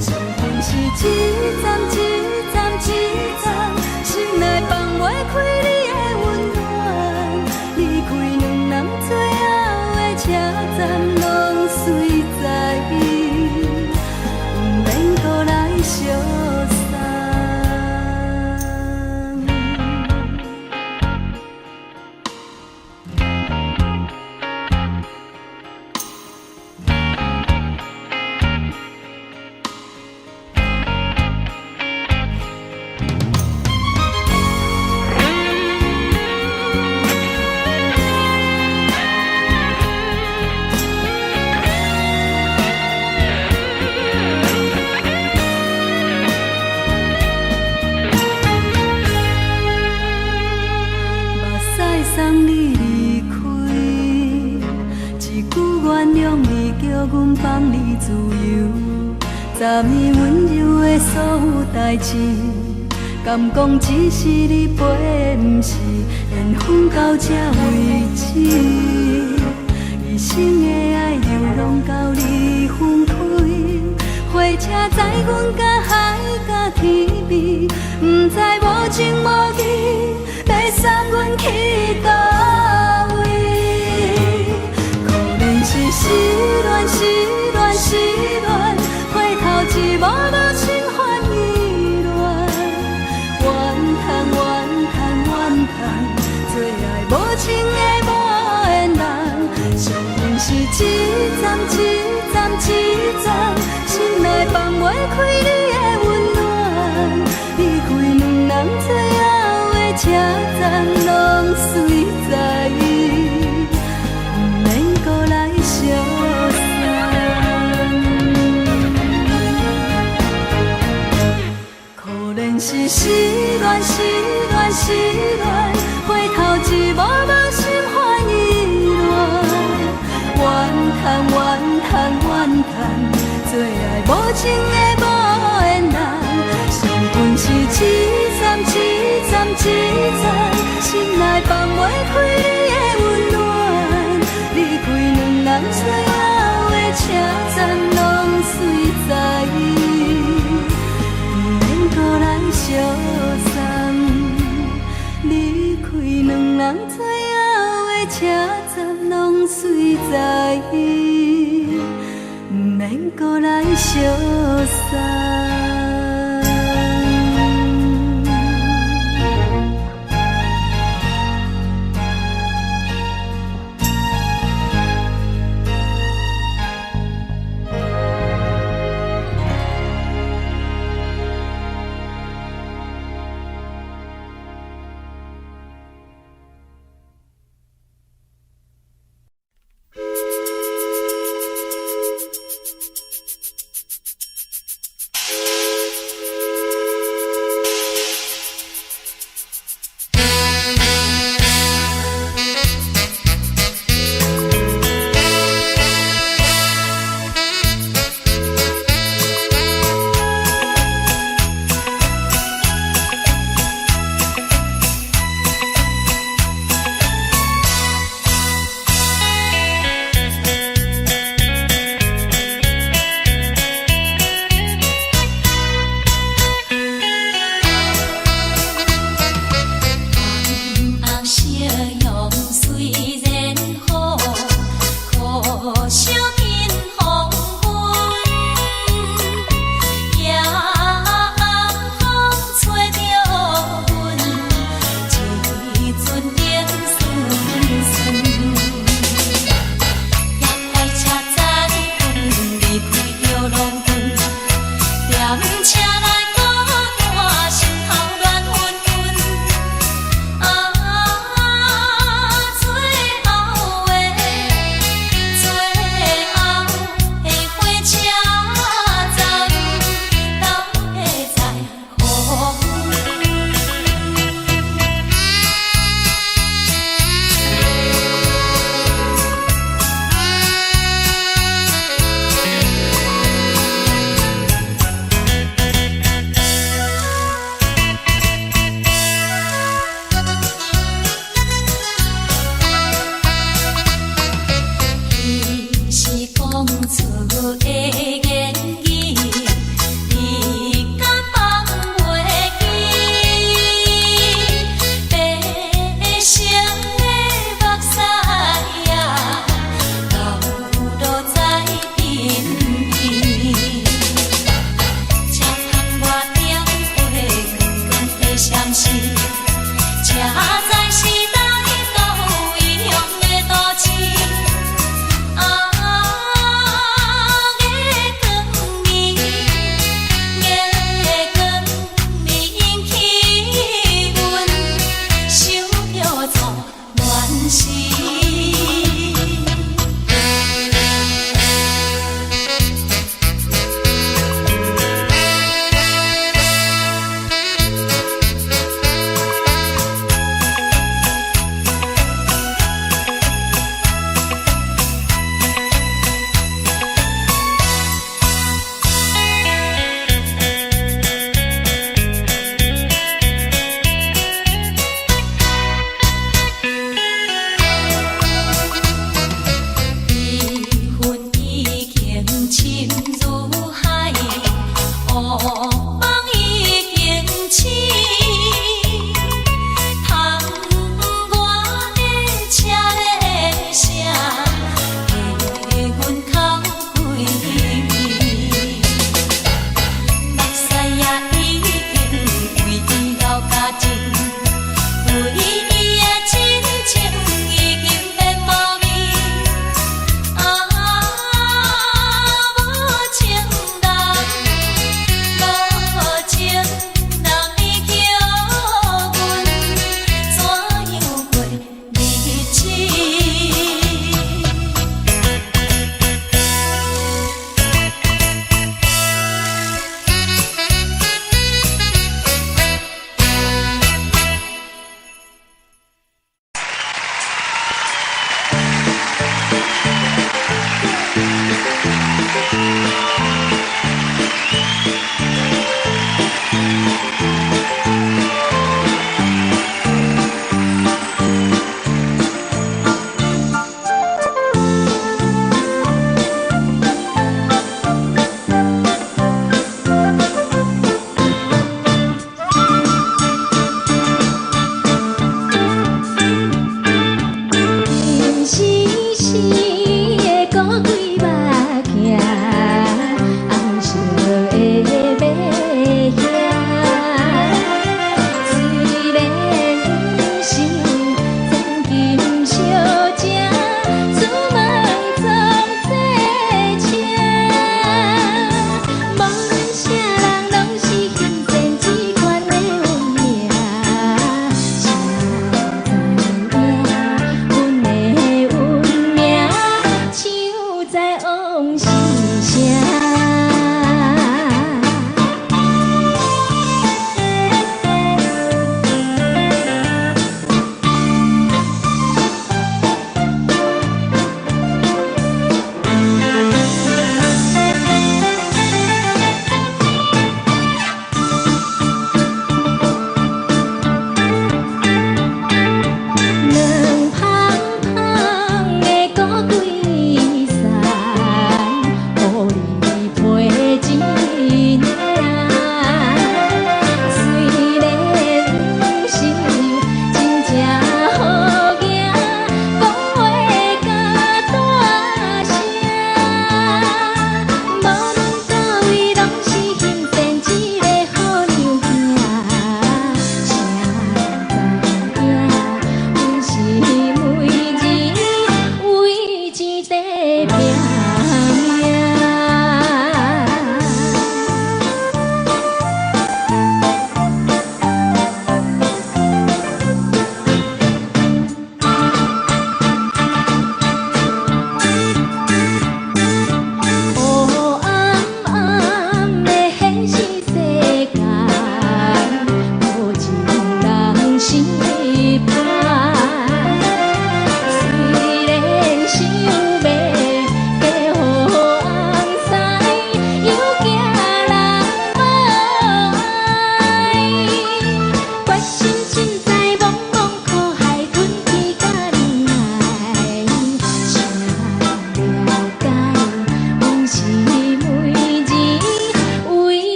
相逢是一站一站一站，心内放袂开你的温暖。离开两人最后的车站，拢随在，不免搁来相送。暂以温柔的所有代志，敢讲只是你陪，不是缘分到这为止。一生的爱流浪到你分开，火车载阮甲海甲天边，不知无情无义，要送阮去倒位？可怜是失恋，失恋，失恋。一幕幕心烦意乱，怨叹怨叹怨叹，最爱无情的无缘人。相逢是一站一站一站，心内放袂开你的温暖。离开两人最后的车站，拢随在，不免搁来相送。是失恋，失恋，失恋，回头一幕幕心烦意乱。怨叹，怨叹，怨叹，最爱无情的无缘人。相逢是一站一站一站，心内放袂开你的温暖。离开两人最后的车站，拢随在。相送，离开两人最后的车站，拢随在，不免搁来相送。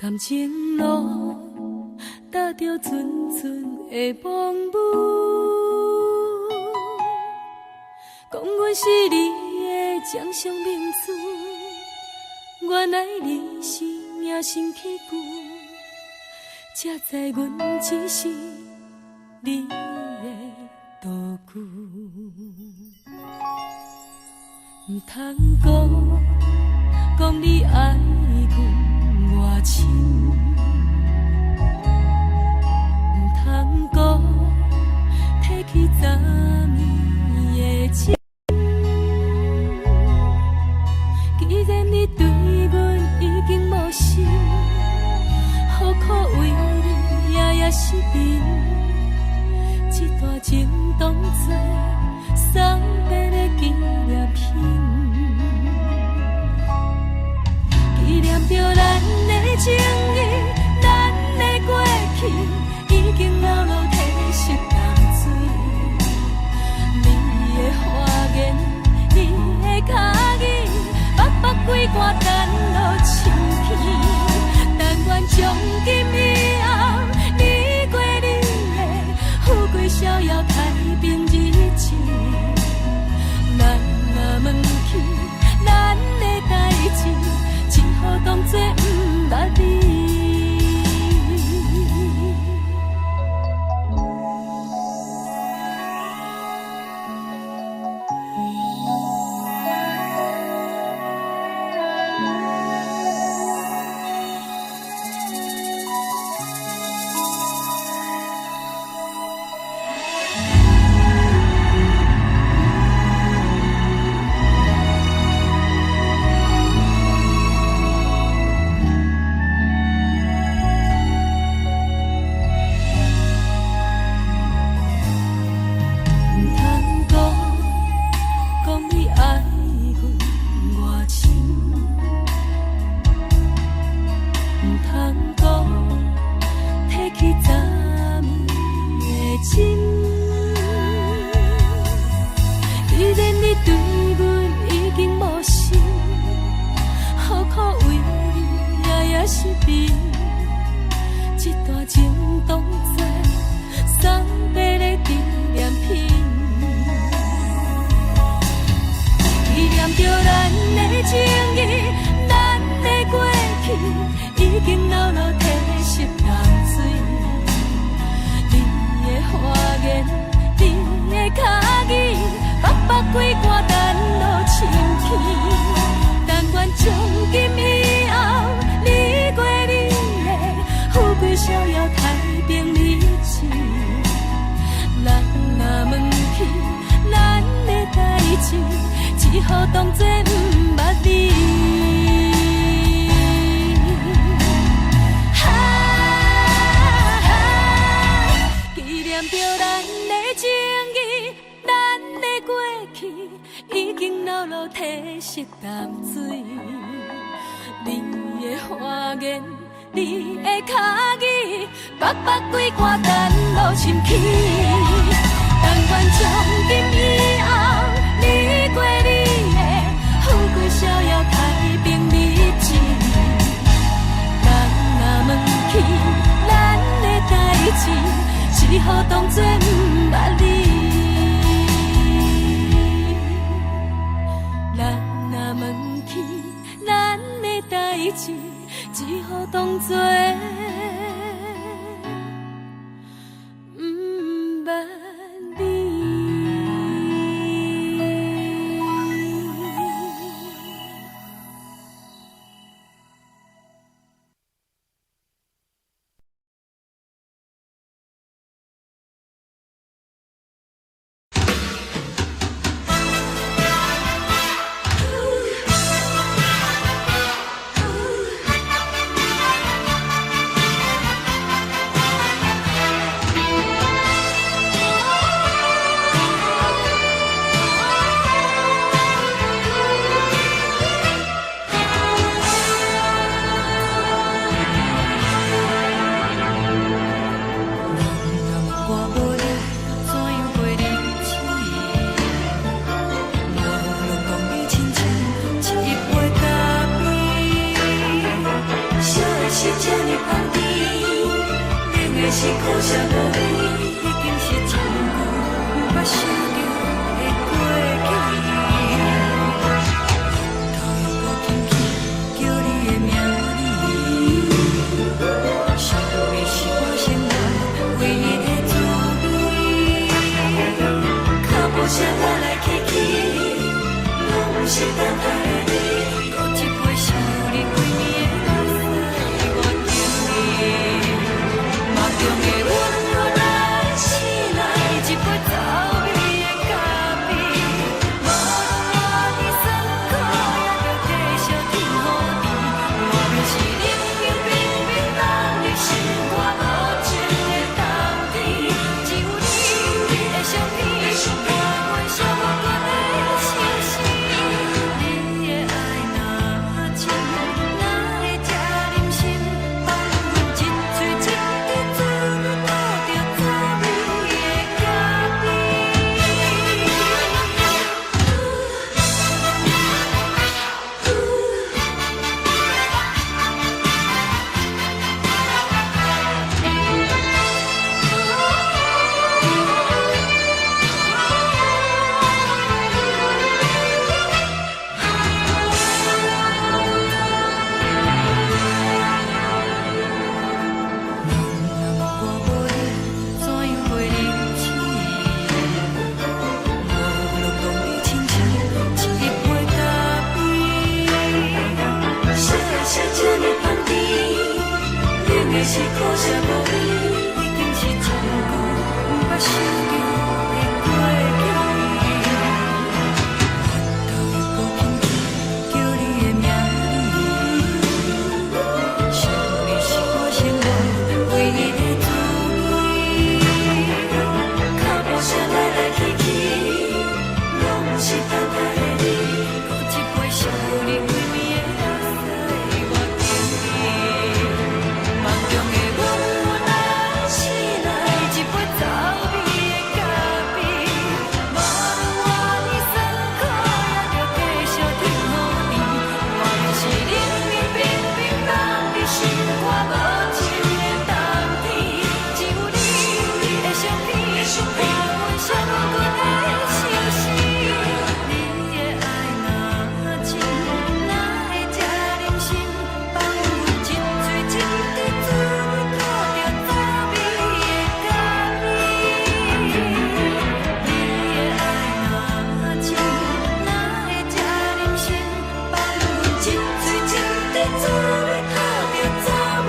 感情路踏着阵阵的风雨，讲阮是你的掌上明珠，原来你是命生起句，才知阮只是你的道具。唔通讲你爱阮偌深，唔通讲提起昨暝的情。既然你对阮已经无心，何苦为你夜夜失眠？这段情当作送别的纪念品，纪念着咱的情谊，咱的过去已经老老褪色淡水。你的花言，你的脚语，白白几挂等落深片，但愿从今以后，你过你的富贵逍遥太平日子。咱若问起咱的代志，只好当作不捌你。只好当作不捌你。纪念着咱的情谊，咱的过去已经老老褪色淡水。你的花言，你的脚语，白白几挂等落深起。但愿从今以后，你过你的富贵逍遥太平日子。咱若问起咱的代志，只好当作不捌你。咱若问起咱的代志，只好当作。是这呢香甜，冷的是苦涩无味，已经是真久无捌想着的过去。头又无轻轻叫你的名字，想的是我生来唯一的滋味。脚步声来来去去，拢是等待的你，搁一杯想你几暝的目屎，我着你，梦中的阮我来醒来，一杯走味的咖啡，无论我的酸苦，也着继续甜予你。我就是冷冷冰冰放入心肝无情的冬天，只有你的相片，换阮寂寞过的心事。你的爱若真，哪会这忍心放阮一嘴一滴珠吐着滋味的咖啡？我无你，怎样袂忍气？无路讲你亲像一杯咖啡，烧的是这呢香甜，冷的是苦涩无味，已经是真久无捌想着的过去。头又无轻轻叫你的名字，想的是我生来唯一的滋味。脚步声来来去去，拢是等待的你，搁一杯想你几暝的目屎，我着你，梦中的阮我来醒来，一杯走味的咖啡，无论我的酸苦，也着继续甜予你。我就是冷冷冰冰放入心肝无情的冬天，只有你的相片，换阮寂寞过的心事。你的爱若真，哪会这忍心放阮一嘴一滴珠吐着滋味的咖啡？你的爱若真，哪会这忍心放阮一嘴一滴珠吐着滋味的咖啡？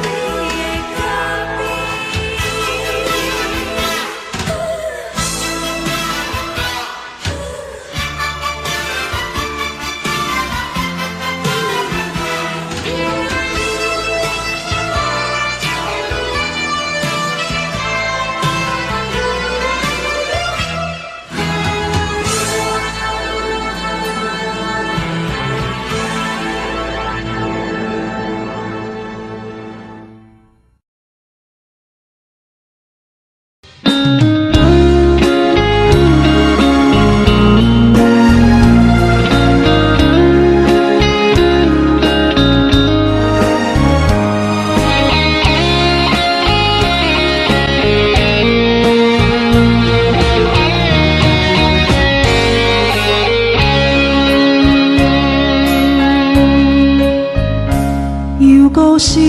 又搁是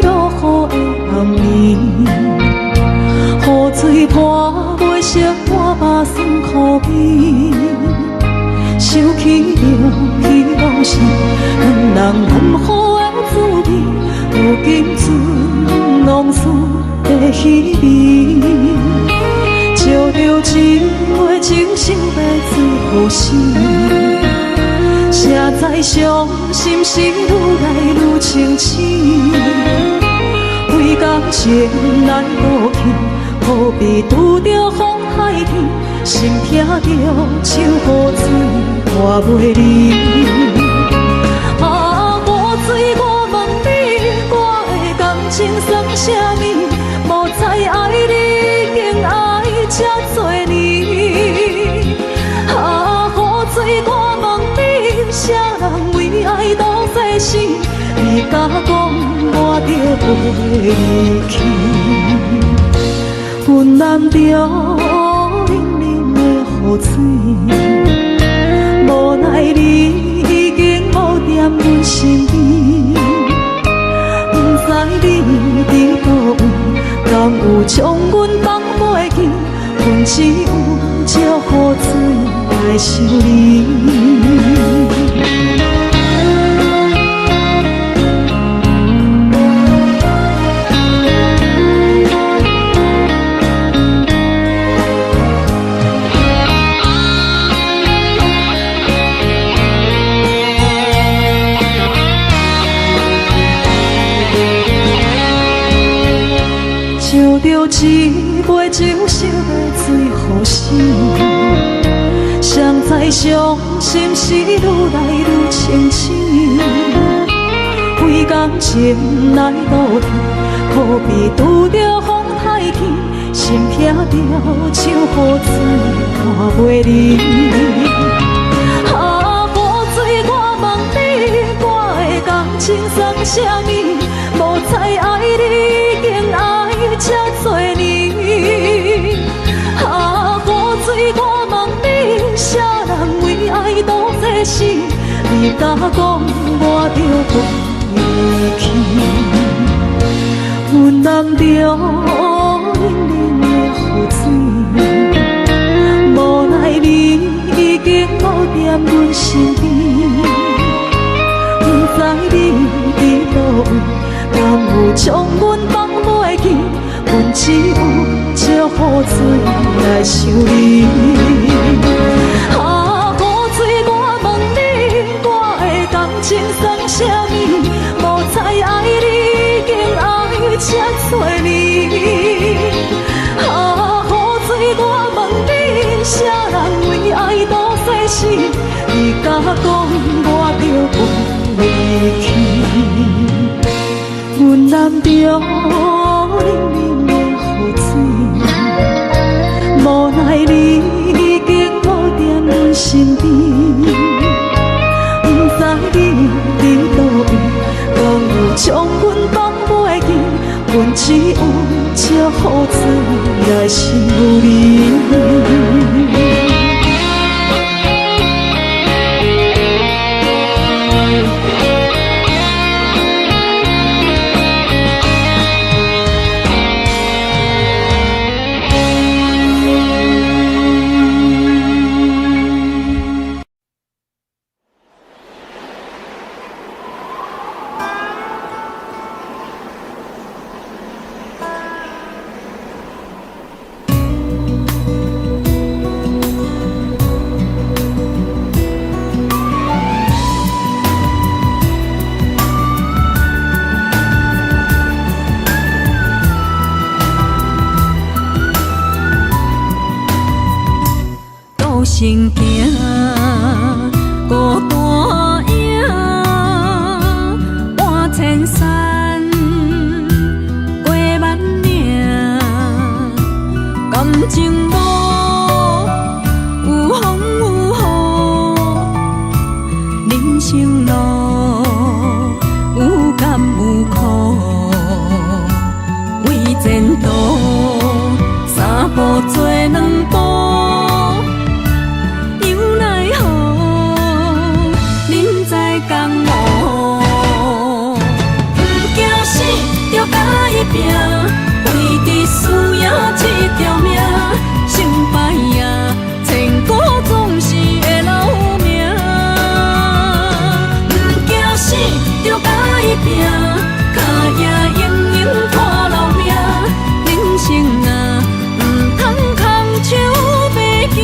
落雨的暗暝，雨水泼袂熟我肉酸苦味，想起着彼往事，两人暗好的滋味，如今存往事的稀微，照着一月情深白水互死。谁知伤心事愈来愈清醒，为感情来倒去，何必拄着风海天，心痛着像雨水拖袂离。啊，雨水，我问你，我的感情算啥物？无知爱你，竟爱这多年。啊，雨水，我问你，啥人为爱斗世心？你甲讲我着袂离去，阮南着冷冷的雨水，无奈你已经无踮阮身边，不知你伫倒位，敢有将阮放袂记？阮只有借雨水来想你。烧着一杯酒色的水予心，谁知伤心事愈来愈清醒。为感情来倒腾，可比拄着风太天，心痛着像雨水看袂离。啊，雨水，我问你，我的感情算啥物？无再爱你，已经爱这多年。啊，雨水，我问你，啥人为爱赌这死？你甲讲我着袂离去，阮淋着冷冷的雨水，无奈你已经无踮阮身边，不知你伫倒位，敢有将阮放袂记？阮只有借雨水来想你。啊，雨水，我问你，我的感情算啥物？无再爱你，已经爱这多年。啊，雨水，我问你，啥人为爱赌世事？你甲讲我着袂离去，阮淋着冷冷的雨水，无奈你已经无踮阮身边，不知你伫倒位，敢有将阮放袂记？阮只有借雨水来想你。行行，孤单影，半千山，过万岭，感情无有风有雨，人生路有甘有苦，为前途三步做两步。拼，为伫输赢这条命，成败赢，千古总是会留名。不惊死，着甲伊拼，脚也永远拖留命。人生啊，唔通空手白行。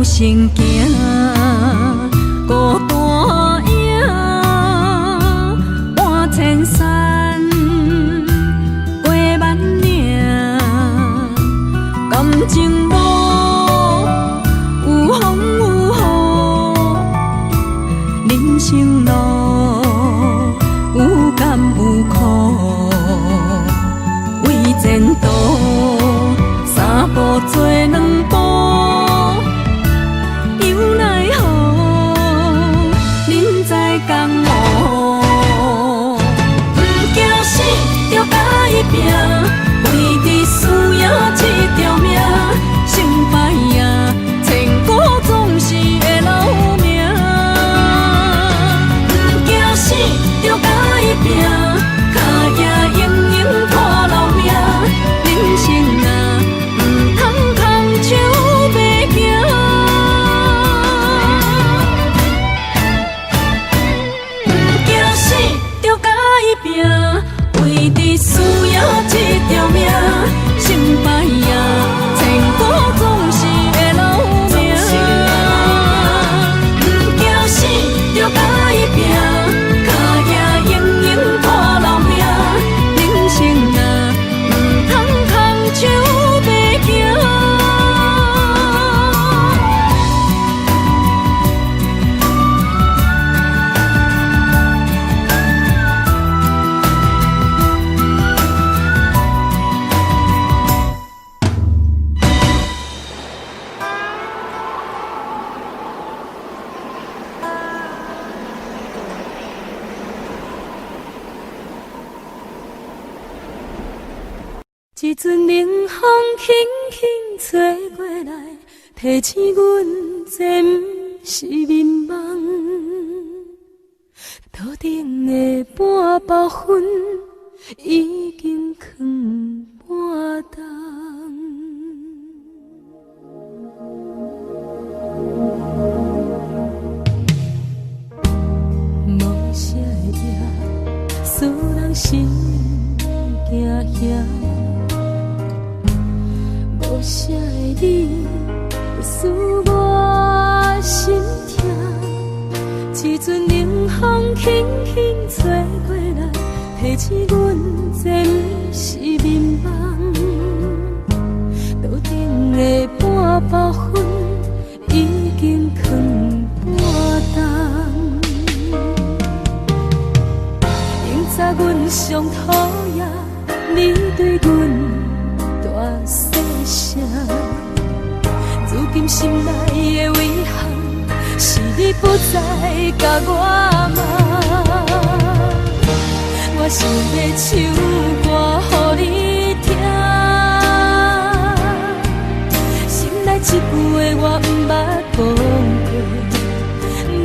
行行，孤单影，半千山，过万岭。情路有风有雨，人生路有甘有苦，为前途三步做两步，又奈何人在江湖，不惊死着甲伊拼，为伫需要一条命，成败赢，千古总是会留名。不惊死着甲伊拼，脚也硬硬拖老命，人生啊，唔通空手白行。不惊死着甲伊拼，为伫需要一条命，成败赢，千古总是会留名。不惊死着甲伊拼，脚也硬硬拖老命，人生啊，唔通空手白行。一阵冷风轻轻吹过来，提醒阮这不是眠梦。头顶的半包云已经藏半冬。无啥会赢，使人心惊惊。无啥的你，使我心痛。一阵冷风轻轻吹过来，提醒阮这不是眠梦。头顶的半包云已经藏半冬。明早阮上讨厌你对阮大细声，如今心内的遗憾，是你不再甲我骂。我想要唱歌予你听，心内一句话我不捌讲过，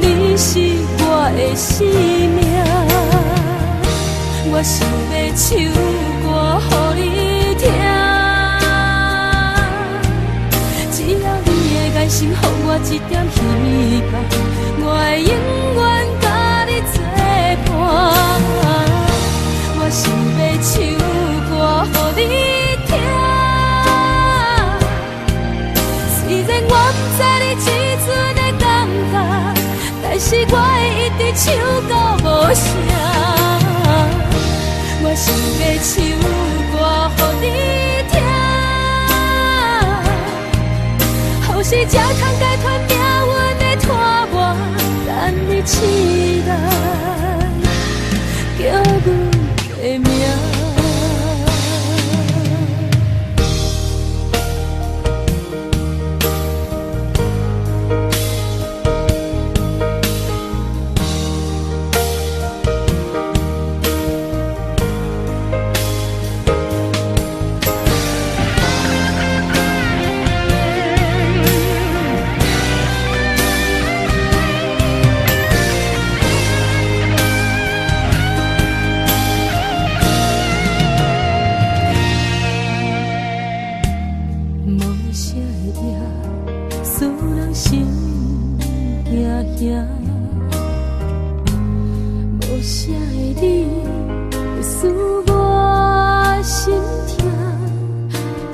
你是我的生命。我想要唱歌予你听，只要你会爱心，予我一点希望，我会永远甲你作伴。我想要唱歌予你听，虽然我不知你这阵的感觉，但是我会一直唱到无声。我想要唱歌予你听，后世才通解脱命运的拖磨，等你起来，叫阮的名。无啥的你，会使我心痛。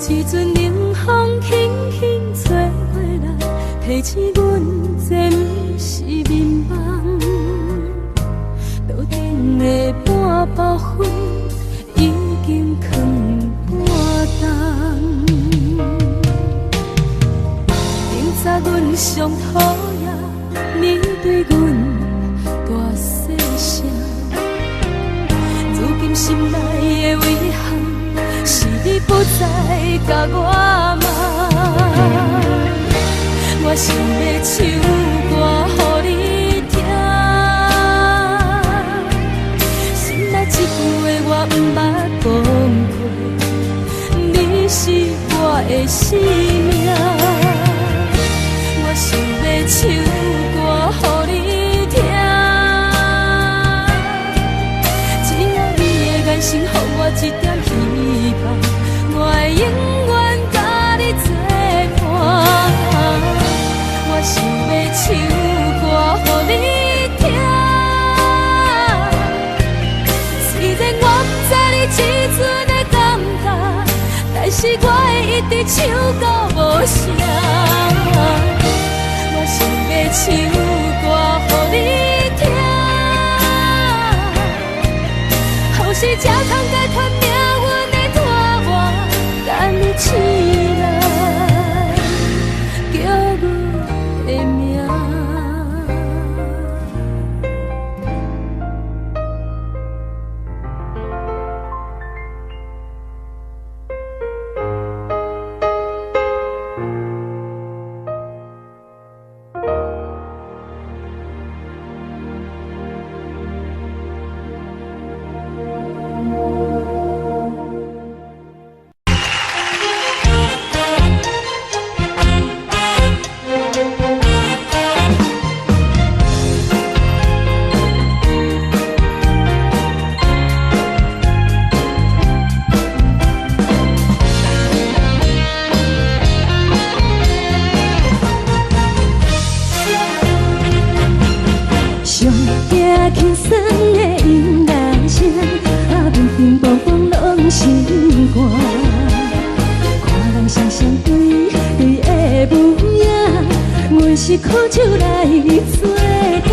一阵冷风轻轻吹过来，提醒阮这不是眠梦。头顶的半包云已经藏半冬。上讨厌，你对阮大细声。如今心内的遗憾，是你不再甲我骂。我想要唱歌予你听，心内一句话我不捌讲过，你是我的生命。我想要唱歌予你聽，只要你的眼神，予我一點希望，我會永遠甲你作伴。我想要唱歌予你聽，雖然我不知你這陣的感覺，但是我會一直唱到無聲。我想要唱歌予你聽，後世才通解脫命運的拖磨，等你醒來叫阮的名。轻松的音乐声，乒乒乓乓拢心肝。看人双双对对的模样，阮是苦酒来作伴。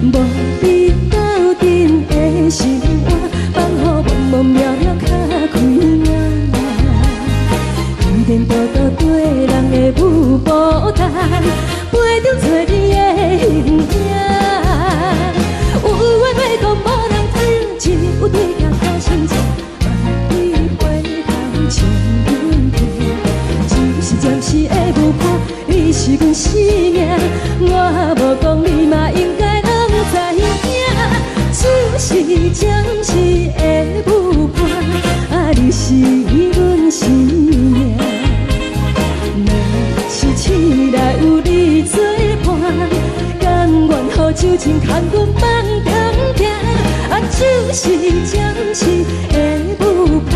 无你斗阵的生活，放予茫茫渺渺较开眼。一颠倒倒对人的舞步弹，陪着做你的形影。有话要讲，无人听，只有对镜头心情，万里回头将阮听。就是暂时的舞伴，你是阮生命，我无讲你嘛应该拢知影。就是暂时的舞伴，你是阮生命。若是醒来有你作伴，甘愿予酒精牵阮放长听，就是暂时的舞伴，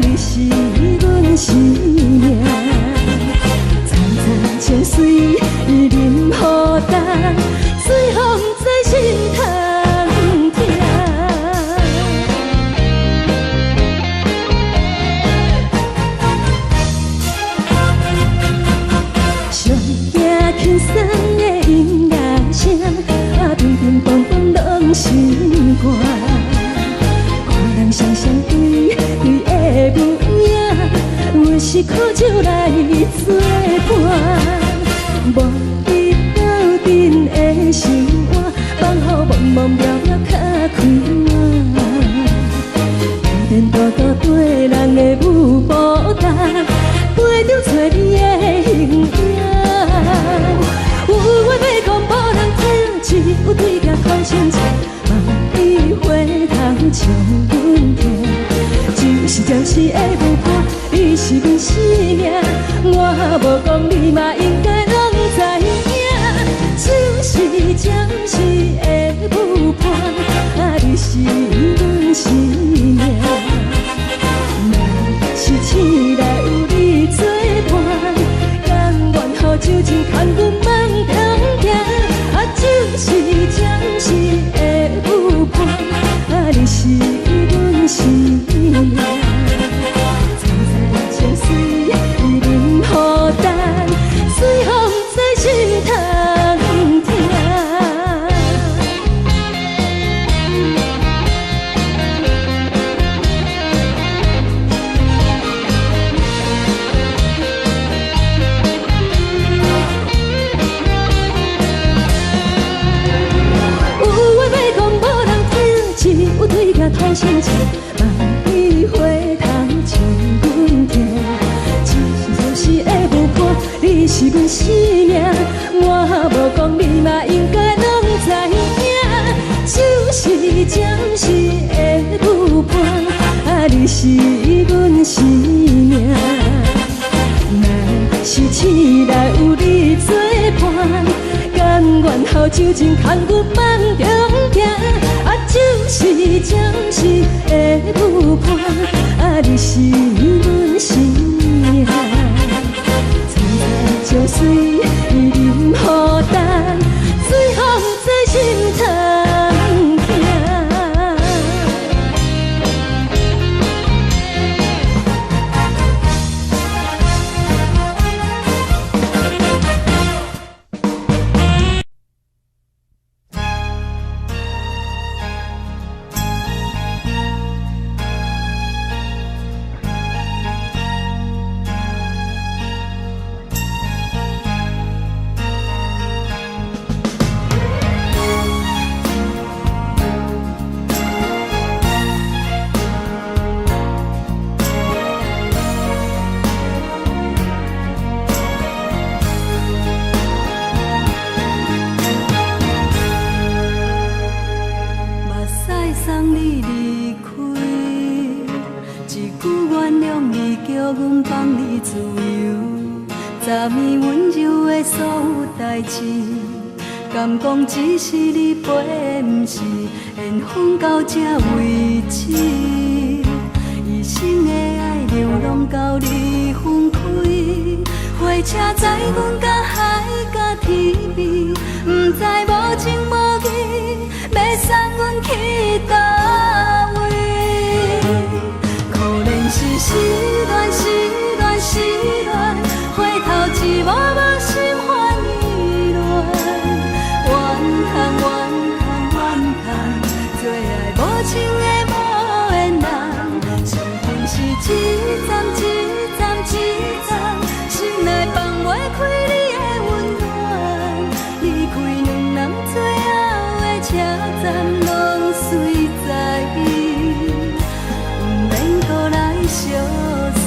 你是阮生命。层层情水任何担，随风在心通听。上行轻松的音乐声，乒乒乓乓拢心肝。看人双双对对的模样，阮是苦酒来作伴。无你斗阵的生活，放予茫茫渺渺较开眼。一颠倒倒对人的舞步弹，陪着做你的形影。有话要讲，无人听，只有对镜看心情，万里回头将阮听。就是暂时的舞伴，你是阮生命，我无讲你嘛应该拢知影。就是暂时的舞伴，你是阮生命。若是醒来有你作伴，甘愿予酒精牵阮放长听。就是暂时的舞伴，你是阮生命。层层情水任何担，随风在心通听。是阮生命，我无讲你嘛应该拢知影，就是暂时的舞伴，啊，你是阮生命。若是醒来有你作伴，甘愿好酒情牵阮梦中行，啊，就是暂时的舞伴，啊，你是阮生命。将水伊淋予干，水风在心头行。敢讲只是你陪，不是缘分到这为止。一生的爱流浪到你分开，火车载阮甲海甲天边，不知无情无义，要送阮去倒位？可怜是失恋，失恋，失恋，回头一幕幕心烦意乱。怨叹，怨叹，最爱无情的无缘人，伤痕是一站一站一站，心内放袂开你的温暖。离开两人最后的车站，拢随在伊，不免搁来相送。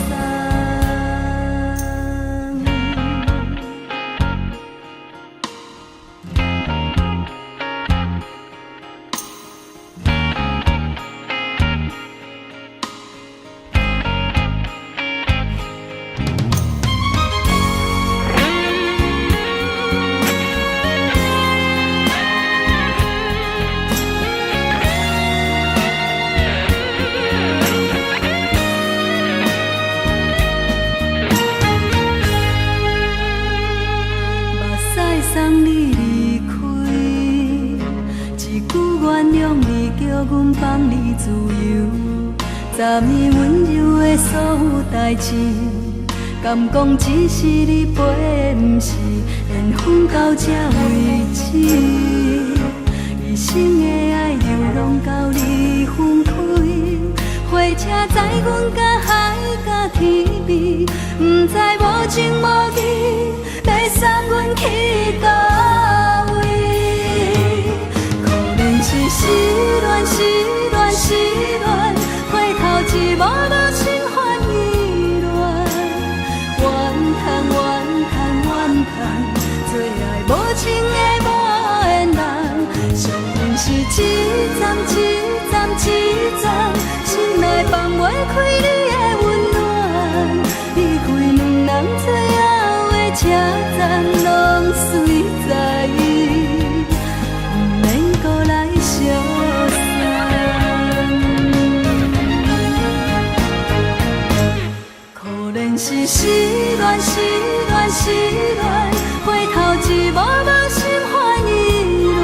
昨暝温柔的所有代志，敢讲只是你陪，不是缘分到这为止。一生的爱流浪到你分开，火车载阮甲海甲天边，不知无情无义，要送阮去倒位？可怜是失恋，失恋，失恋。一幕幕心烦意乱，怨叹，怨叹，怨叹，最爱无情的无缘人，伤痕是一站一站一站，心内放袂开你的温暖。离开两人最后的车站，拢随在伊，不免搁来相送。是失恋，失恋，失恋，回头一幕幕心烦意乱。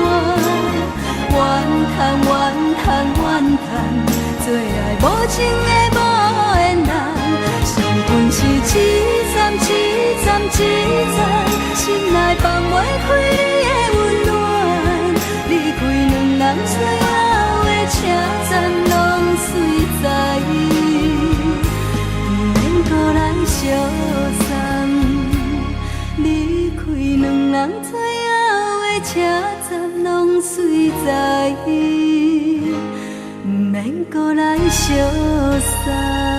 怨叹，怨叹，怨叹，最爱无情的无缘人。伤痕是一站一站一站，心内放袂开你的温暖。离开两人最后的车站，拢随在伊。搁来相送，离开两人最后的车站，拢随在伊，不免搁来相送。